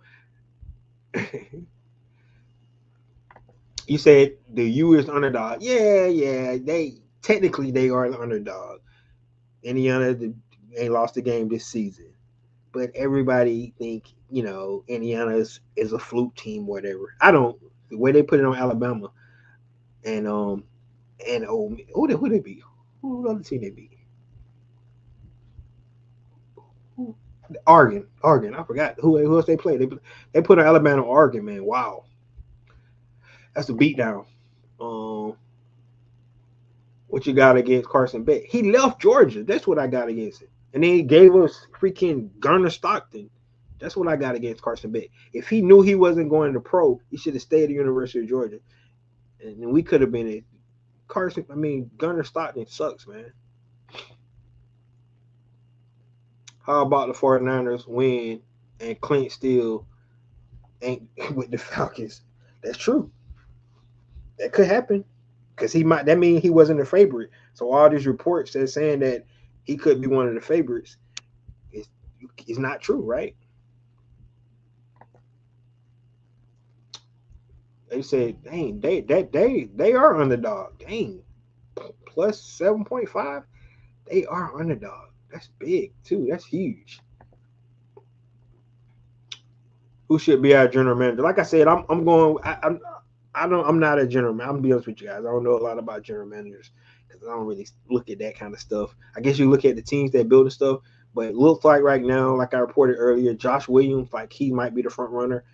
You said the U is underdog. Yeah, yeah. They are the underdog. Indiana ain't lost a game this season, but everybody think Indiana is a fluke team, whatever. I don't. The way they put it on Alabama and who they beat? Who the other team they beat? Oregon. I forgot who else they played. They put on Alabama, Oregon. Man, wow, that's a beatdown. Um, what you got against Carson Beck? He left Georgia. That's what I got against it. And then he gave us freaking Gunner Stockton. That's what I got against Carson Beck. If he knew he wasn't going to pro, he should have stayed at the University of Georgia, and we could have been it. Carson. I mean, Gunner Stockton sucks, man. How about the 49ers win and Clint still ain't with the Falcons? That's true. That could happen because he might. That means he wasn't a favorite. So all these reports that saying that he could be one of the favorites is not true, right? They said, dang, they are underdog. Dang, plus 7.5. They are underdog. That's big too. That's huge. Who should be our general manager? Like I said, I'm going. I'm not a general man. I'm gonna be honest with you guys. I don't know a lot about general managers because I don't really look at that kind of stuff. I guess you look at the teams that build the stuff, but it looks like right now, like I reported earlier, Josh Williams, like he might be the front runner.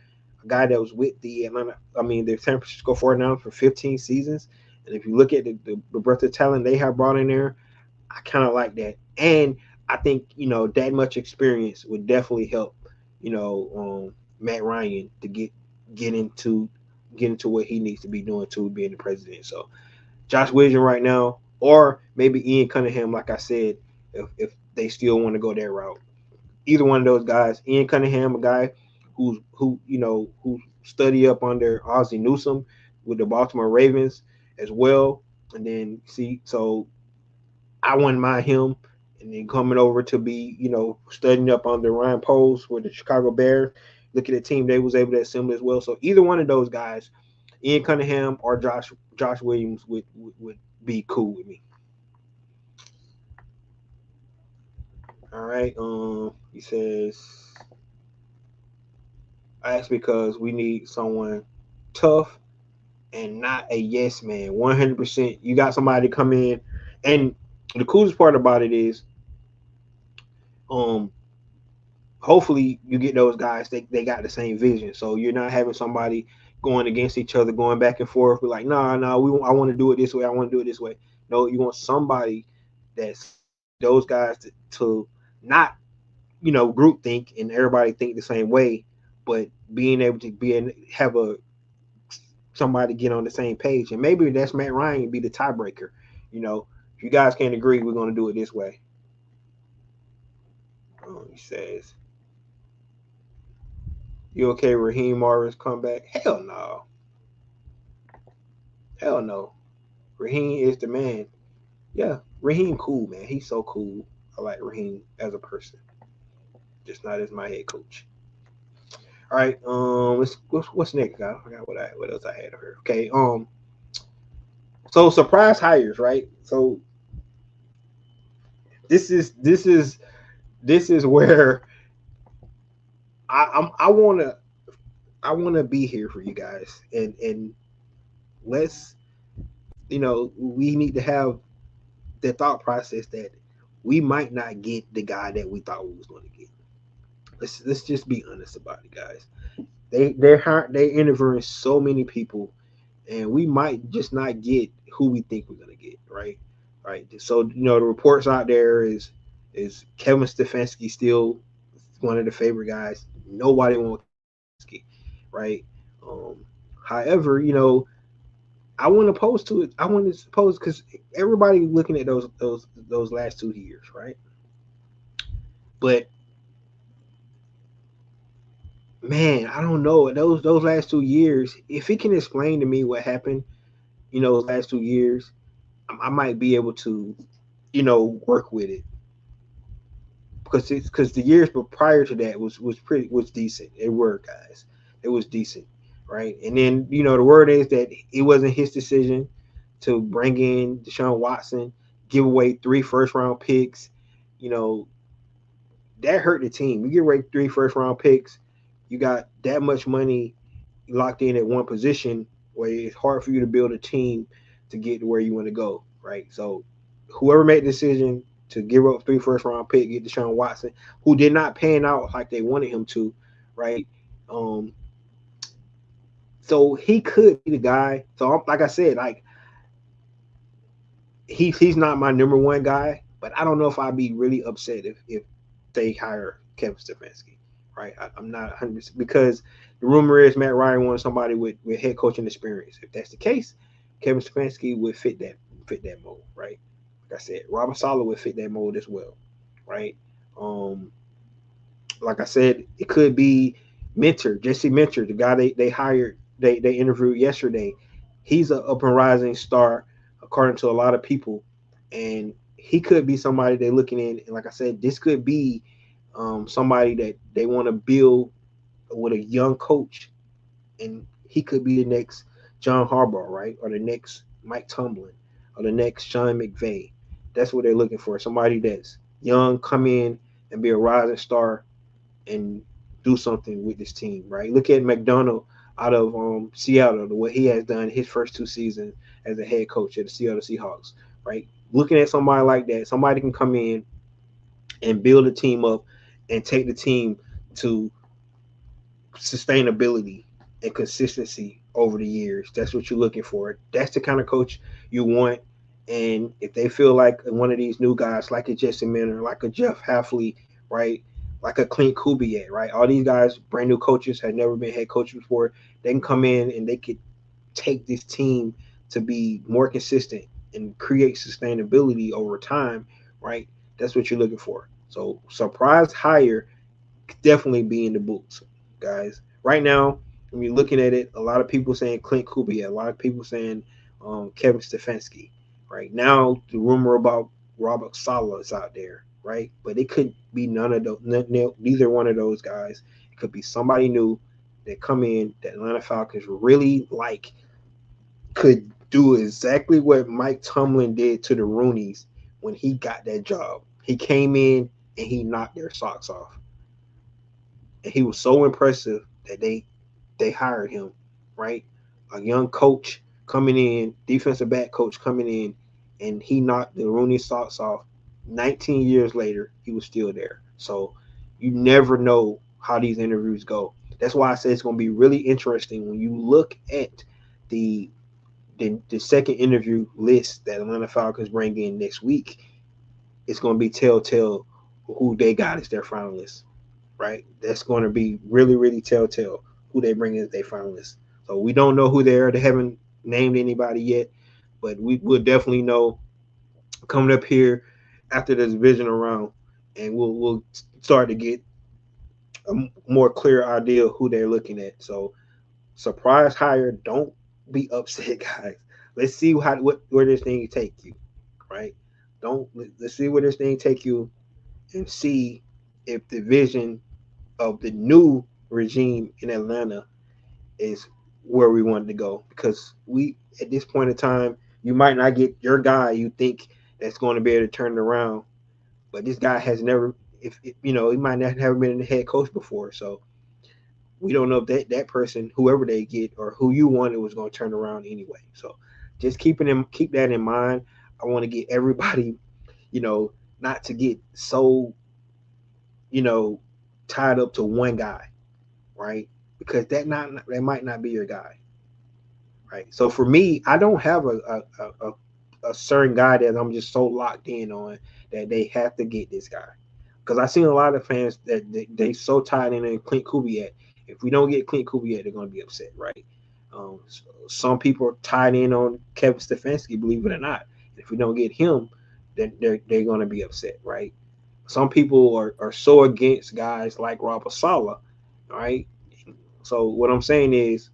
A guy that was with the San Francisco 49ers for 15 seasons. And if you look at the breadth of talent they have brought in there, I kind of like that. And I think, that much experience would definitely help, Matt Ryan to get into get into what he needs to be doing to being the president. So Josh Williams right now, or maybe Ian Cunningham, like I said, if they still want to go that route. Either one of those guys. Ian Cunningham, a guy who study up under Ozzie Newsome with the Baltimore Ravens as well. And then I wouldn't mind him. And then coming over to be, studying up under Ryan Poles with the Chicago Bears. Look at the team they was able to assemble as well. So either one of those guys, Ian Cunningham or Josh Williams would be cool with me. All right. He says I asked because we need someone tough and not a yes man. 100%. You got somebody to come in, and the coolest part about it is, um, hopefully you get those guys. They got the same vision, so you're not having somebody going against each other, going back and forth. We're like, no, I want to do it this way. I want to do it this way. No, you want somebody that's those guys to not group think and everybody think the same way, but being able to have a somebody get on the same page, and maybe that's Matt Ryan be the tiebreaker. If you guys can't agree, we're going to do it this way. He says, "You okay, Raheem Morris comeback? Hell no, hell no. Raheem is the man. Yeah, Raheem cool, man. He's so cool. I like Raheem as a person, just not as my head coach." All right, what's next, guys? I forgot what else I had here. Okay, so surprise hires, right? So this is where I wanna be here for you guys, and let's we need to have the thought process that we might not get the guy that we thought we was going to get. Let's just be honest about it, guys. They interviewing so many people, and we might just not get who we think we're gonna get. Right. So the reports out there is Kevin Stefanski still one of the favorite guys. Nobody wants Stefanski, right? Um, However, I want to pose to it. I want to pose because everybody looking at those last 2 years, right? But man, I don't know those last 2 years. If he can explain to me what happened, those last 2 years, I might be able to, work with it because the years but prior to that was decent. It were guys, it was decent, right? And then the word is that it wasn't his decision to bring in Deshaun Watson, give away 3 first-round picks. You know that hurt the team. You give away 3 first-round picks, you got that much money locked in at one position where it's hard for you to build a team to get to where you want to go, right? So whoever made the decision to give up 3 first-round pick, get Deshaun Watson, who did not pan out like they wanted him to, right? Um, so he could be the guy. So like I said, like he's not my number one guy, but I don't know if I'd be really upset if they hire Kevin Stefanski, right? I'm not 100% because the rumor is Matt Ryan wanted somebody with head coaching experience. If that's the case, Kevin Stefanski would fit that mold, right? Like I said, Robert Saleh would fit that mold as well, right? Um, like I said, it could be Jesse Mentor, the guy they hired, they interviewed yesterday. He's an up and rising star, according to a lot of people, and he could be somebody they're looking in. And like I said, this could be somebody that they want to build with a young coach, and he could be the next John Harbaugh, right, or the next Mike Tomlin, or the next Sean McVay. That's what they're looking for. Somebody that's young, come in and be a rising star and do something with this team, right? Look at McDonald out of Seattle, what he has done his first 2 seasons as a head coach at the Seattle Seahawks, right? Looking at somebody like that, somebody can come in and build a team up and take the team to sustainability and consistency over the years. That's what you're looking for. That's the kind of coach you want. And if they feel like one of these new guys, like a Jesse Minter, like a Jeff Hafley, right, like a Clint Kubiak, right, all these guys, brand new coaches, had never been head coaches before, they can come in and they could take this team to be more consistent and create sustainability over time, right? That's what you're looking for. So surprise hire definitely be in the books, guys. Right now, when you're looking at it, a lot of people saying Clint Kubiak, a lot of people saying Kevin Stefanski. Right now, the rumor about Robert Saleh is out there, right? But it could be none of those, neither one of those guys. It could be somebody new that come in that Atlanta Falcons really like, could do exactly what Mike Tomlin did to the Roonies when he got that job. He came in and he knocked their socks off. And he was so impressive that they hired him, right? A young coach coming in, defensive back coach coming in, and he knocked the Rooney socks off. 19 years later, he was still there. So you never know how these interviews go. That's why I say it's going to be really interesting when you look at the the second interview list that Atlanta Falcons bring in next week. It's going to be telltale who they got as their finalists, right? That's going to be really, really telltale who they bring in as their finalists. So we don't know who they are. They haven't named anybody yet, but we will definitely know coming up here after this division round, and we'll start to get a more clear idea of who they're looking at. So surprise hire, don't be upset, guys. Let's see where this thing take you, right? Don't let's see where this thing take you and see if the vision of the new regime in Atlanta is where we wanted to go. Because we at this point in time, you might not get your guy you think that's going to be able to turn it around, but this guy has never, if you know, he might not have been a head coach before, so we don't know if that person, whoever they get or who you wanted, was going to turn around anyway. So just keep that in mind. I want to get everybody, you know, not to get so, you know, tied up to one guy, right? Because that might not be your guy, right? So for me, I don't have a certain guy that I'm just so locked in on that they have to get this guy. Because I've seen a lot of fans that they so tied in Clint Kubiak. If we don't get Clint Kubiak, they're going to be upset, right? Some people are tied in on Kevin Stefanski, believe it or not. If we don't get him, then they're going to be upset, right? Some people are so against guys like Robert Saleh, right? So what I'm saying is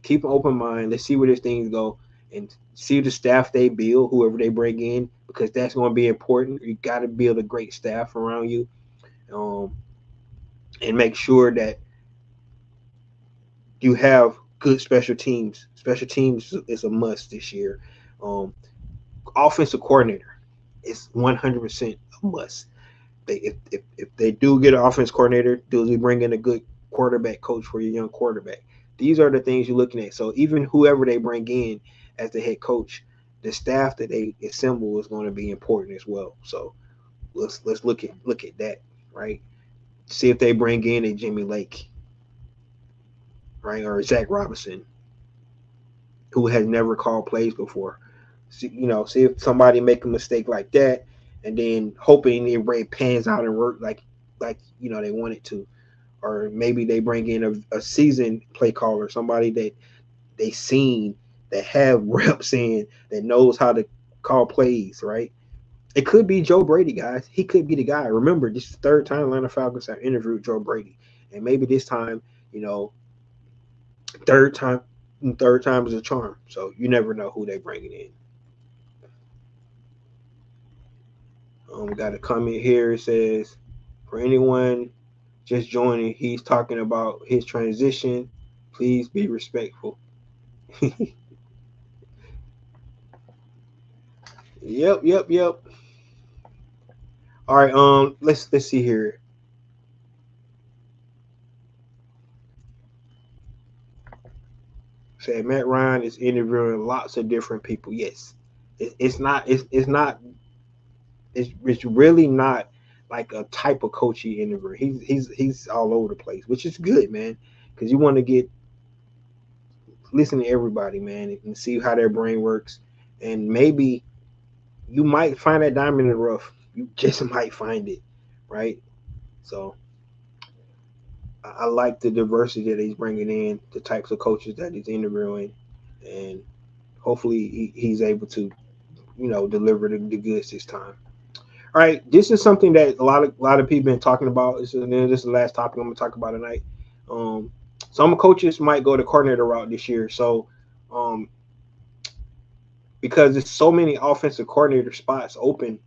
keep an open mind. Let's see where this thing go and see the staff they build, whoever they bring in, because that's going to be important. You got to build a great staff around you, um, and make sure that you have good special teams. Special teams is a must this year. Um, Offensive coordinator is 100% a must. If they do get an offense coordinator, do they bring in a good quarterback coach for your young quarterback? These are the things you're looking at. So even whoever they bring in as the head coach, the staff that they assemble is going to be important as well. So let's look at that, right? See if they bring in a Jimmy Lake, right, or a Zach Robinson, who has never called plays before. See if somebody make a mistake like that, and then hoping it pans out and work like they want it to. Or maybe they bring in a seasoned play caller, somebody that they seen that have reps in that knows how to call plays, right? It could be Joe Brady, guys. He could be the guy. Remember, this is the third time Atlanta Falcons have interviewed Joe Brady, and maybe this time, you know, third time, third time is a charm. So you never know who they bringing in. We got a comment here. It says, for anyone just joining, he's talking about his transition. Please be respectful. Yep. All right. Let's see here. Say Matt Ryan is interviewing lots of different people. Yes, it's not. It's really not like a type of coach he interview. He's all over the place, which is good, man, because you want to get listen to everybody, man, and see how their brain works, and maybe you might find that diamond in the rough. You just might find it, right? So I like the diversity that he's bringing in, the types of coaches that he's interviewing, and hopefully he's able to, deliver the goods this time. All right, this is something that a lot of people been talking about. This is the last topic I'm gonna talk about tonight. Some coaches might go the coordinator route this year, so um, because there's so many offensive coordinator spots open,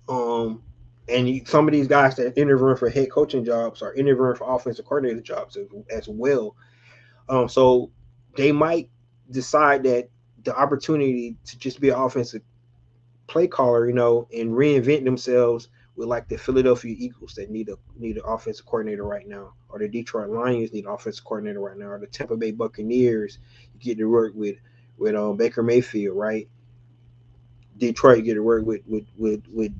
um, and some of these guys that are interviewing for head coaching jobs are interviewing for offensive coordinator jobs as well. So they might decide that the opportunity to just be an offensive play caller, and reinvent themselves with like the Philadelphia Eagles that need an offensive coordinator right now, or the Detroit Lions need an offensive coordinator right now, or the Tampa Bay Buccaneers you get to work with Baker Mayfield, right? Detroit you get to work with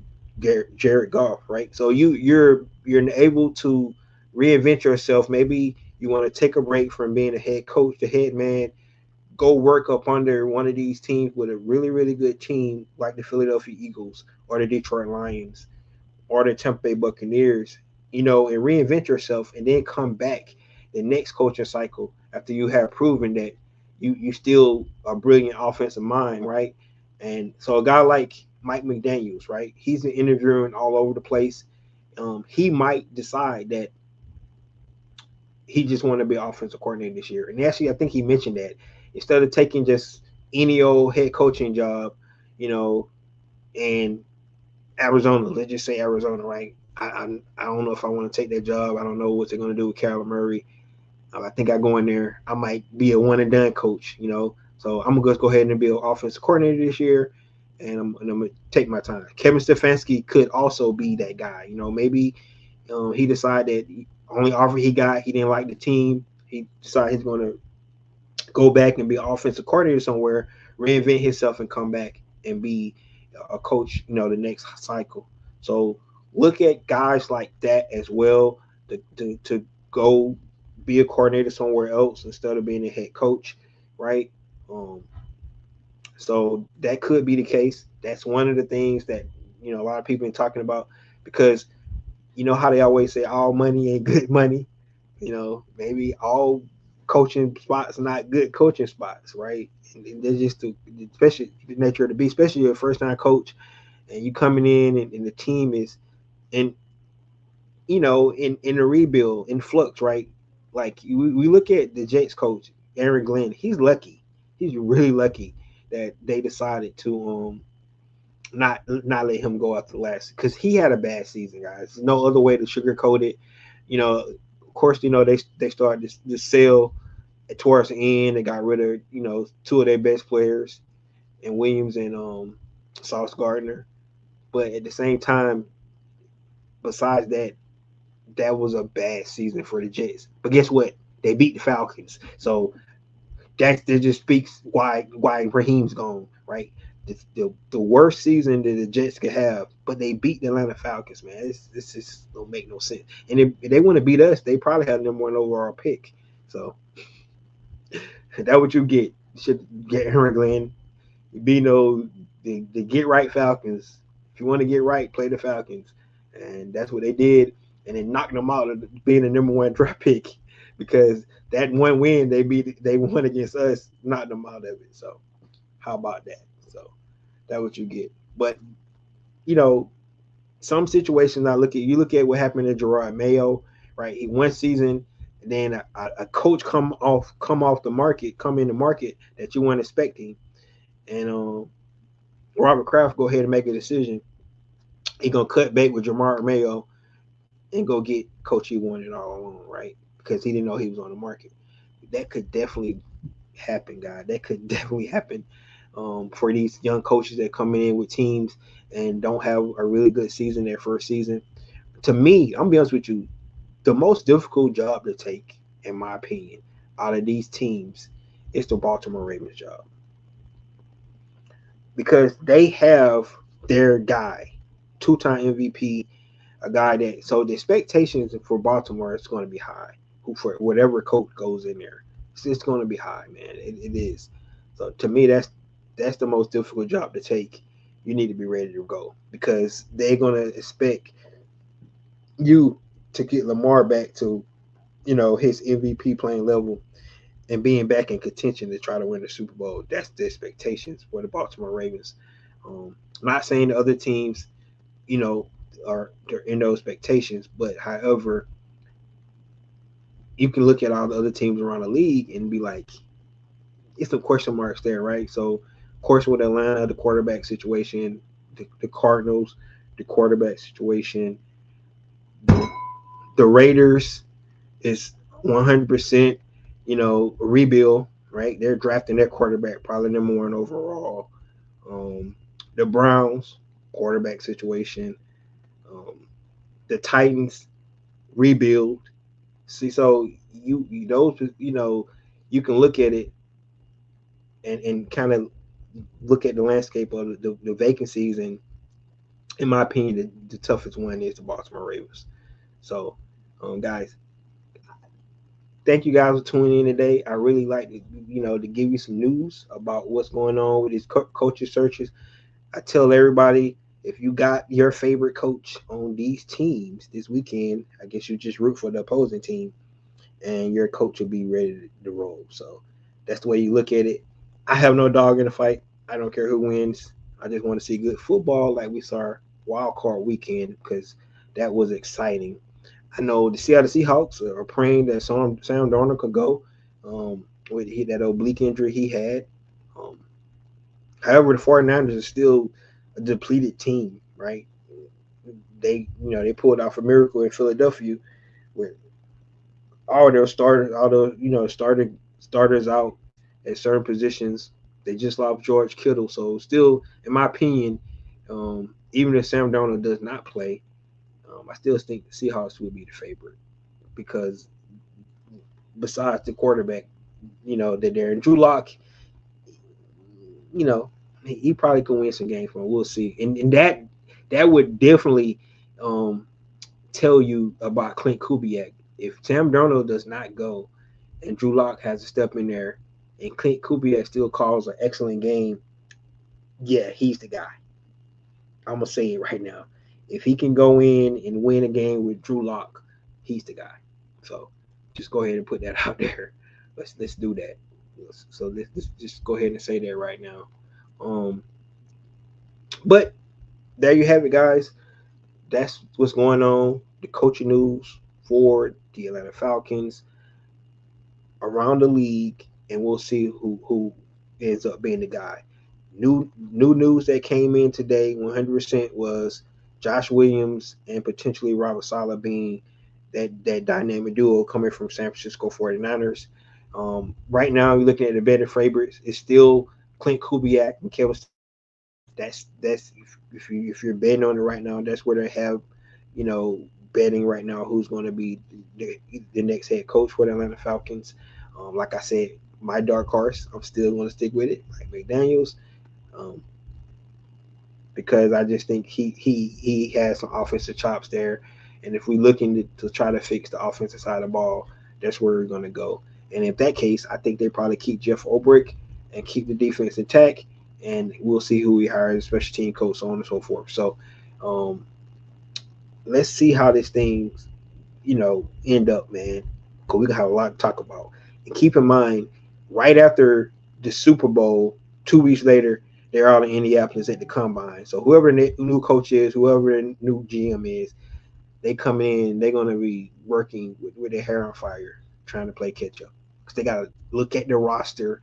Jared Goff, right? So you're able to reinvent yourself. Maybe you want to take a break from being a head coach, the head man, go work up under one of these teams with a really, really good team like the Philadelphia Eagles or the Detroit Lions or the Tampa Bay Buccaneers, and reinvent yourself and then come back the next coaching cycle after you have proven that you still a brilliant offensive mind, right? And so a guy like Mike McDaniels, right? He's been interviewing all over the place. He might decide that he just want to be offensive coordinator this year. And actually, I think he mentioned that instead of taking just any old head coaching job, you know, in Arizona, let's just say Arizona, right? I don't know if I want to take that job. I don't know what they're going to do with Kyler Murray. I think I go in there, I might be a one and done coach, you know. So I'm gonna just go ahead and be an offensive coordinator this year, and I'm gonna take my time. Kevin Stefanski could also be that guy, you know. Maybe he decided that only offer he got, he didn't like the team. He decided he's gonna go back and be an offensive coordinator somewhere, reinvent himself, and come back and be a coach, you know, the next cycle. So look at guys like that as well to go be a coordinator somewhere else instead of being a head coach, right? Um, so that could be the case. That's one of the things that a lot of people been talking about because you know how they always say all money ain't good money. Maybe all coaching spots are not good coaching spots, right? And they're just especially the nature of the beast, especially your first time coach, and you coming in and the team is in in a rebuild in flux, right? Like we look at the Jets coach Aaron Glenn. He's lucky. He's really lucky that they decided to not let him go after the last because he had a bad season, guys. There's no other way to sugarcoat it. Of course, they started to sell towards the end. They got rid of two of their best players, and Williams and Sauce Gardner. But at the same time, besides that, that was a bad season for the Jets. But guess what? They beat the Falcons. So that just speaks why Raheem's gone, right? The worst season that the Jets could have, but they beat the Atlanta Falcons, man. This just don't make no sense. And if they want to beat us, they probably have the number one overall pick. So that's what you get. You should get Aaron Glenn. You be the get right Falcons. If you want to get right, play the Falcons, and that's what they did. And then knocked them out of being the number one draft pick because that one win they won against us, knocked them out of it. So how about that? So that's what you get. But you know, some situations you look at what happened to Gerard Mayo, right? He one season, and then a coach come in the market that you weren't expecting, and Robert Kraft go ahead and make a decision. He gonna cut bait with Jamar Mayo and go get coach he wanted all along, right? Because he didn't know he was on the market. That could definitely happen, guys. That could definitely happen for these young coaches that come in with teams and don't have a really good season their first season. To me, I'm gonna be honest with you, the most difficult job to take, in my opinion, out of these teams is the Baltimore Ravens job because they have their guy, two-time MVP, a guy that so the expectations for Baltimore is going to be high. Who for whatever coach goes in there, it's going to be high, man. It is. So to me, that's the most difficult job to take. You need to be ready to go because they're going to expect you to get Lamar back to his MVP playing level and being back in contention to try to win the Super Bowl. That's the expectations for the Baltimore Ravens. I'm not saying the other teams, you know, they're in those expectations, but however, you can look at all the other teams around the league and be like, it's some question marks there, right? So, of course, with Atlanta, the quarterback situation, the Cardinals, the quarterback situation, the Raiders is 100%, rebuild, right? They're drafting their quarterback, probably number one overall. The Browns, quarterback situation. The Titans, rebuild. See, so those you can look at it and kind of look at the landscape of the vacancies, and in my opinion, the toughest one is the Baltimore Ravens. So, guys, thank you guys for tuning in today. I really like to give you some news about what's going on with these coaching searches. I tell everybody if you got your favorite coach on these teams this weekend, I guess you just root for the opposing team. and your coach will be ready to roll. So that's the way you look at it. I have no dog in the fight. I don't care who wins. I just want to see good football like we saw wild card weekend because that was exciting. I know the Seattle Seahawks are praying that Sam Darnold could go with that oblique injury he had. Um, However, the 49ers are still a depleted team, right? They pulled off a miracle in Philadelphia with all their starters, all the starters out at certain positions. They just lost George Kittle, so still, in my opinion, even if Sam Darnold does not play, I still think the Seahawks will be the favorite because besides the quarterback, that they're in Drew Lock, you know, he probably can win some games from. We'll see, and that would definitely um, tell you about Clint Kubiak. If Sam Darnold does not go and Drew Lock has to step in there, and Clint Kubiak still calls an excellent game, yeah, he's the guy. I'm gonna say it right now. If he can go in and win a game with Drew Lock, he's the guy. So just go ahead and put that out there. Let's do that. So let's just go ahead and say that right now. Um, but there you have it, guys. That's what's going on. The coaching news for the Atlanta Falcons around the league, and we'll see who ends up being the guy. New news that came in today, 100% was Josh Williams and potentially Robert Saleh being that dynamic duo coming from San Francisco 49ers. Right now, you're looking at the better favorites. It's still Clint Kubiak and Kevin Stefanski. That's if you're betting on it right now, that's where they have, betting right now who's going to be the next head coach for the Atlanta Falcons. Like I said, my dark horse, I'm still going to stick with it, like McDaniels, um, because I just think he has some offensive chops there. And if we're looking to try to fix the offensive side of the ball, that's where we're going to go. And in that case, I think they probably keep Jeff Ulbrich and keep the defense intact, and we'll see who we hire as special team coach, so on and so forth. So um, let's see how this thing, end up, man. Because we gonna have a lot to talk about. And keep in mind, right after the Super Bowl, 2 weeks later, they're out in Indianapolis at the combine. So whoever the new coach is, whoever the new GM is, they come in, they're gonna be working with their hair on fire, trying to play catch up. Because they gotta look at their roster,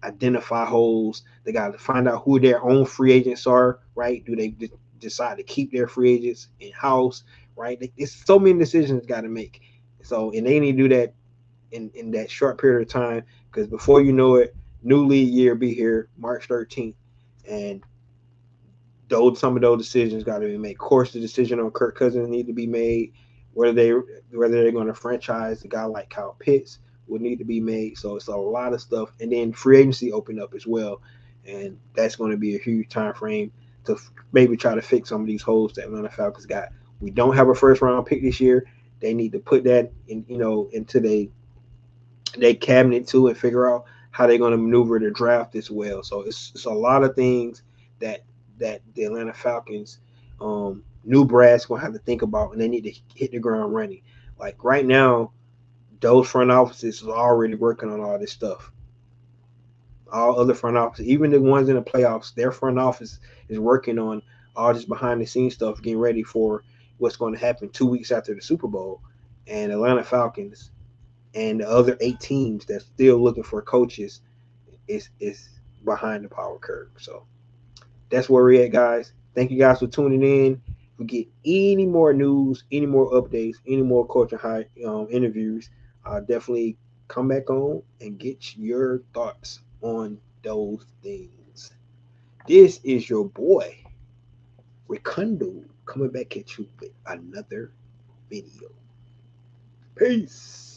identify holes. They got to find out who their own free agents are, right? Do they decide to keep their free agents in house, right? It's so many decisions got to make. So, and they need to do that in that short period of time because before you know it, new league year be here March 13th, and some of those decisions got to be made. Of course, the decision on Kirk Cousins need to be made. Whether they're going to franchise a guy like Kyle Pitts would need to be made. So it's a lot of stuff, and then free agency opened up as well, and that's going to be a huge time frame to maybe try to fix some of these holes that Atlanta Falcons got. We don't have a first round pick this year. They need to put that into they cabinet too and figure out how they're going to maneuver the draft as well. So it's a lot of things that the Atlanta Falcons new brass gonna have to think about, and they need to hit the ground running. Like right now, those front offices are already working on all this stuff. All other front offices, even the ones in the playoffs, their front office is working on all this behind the scenes stuff, getting ready for what's going to happen 2 weeks after the Super Bowl. And Atlanta Falcons and the other 8 teams that's still looking for coaches is behind the power curve. So that's where we're at, guys. Thank you guys for tuning in. If we get any more news, any more updates, any more coaching high interviews, I'll definitely come back on and get your thoughts on those things. This is your boy Ricondo coming back at you with another video. Peace.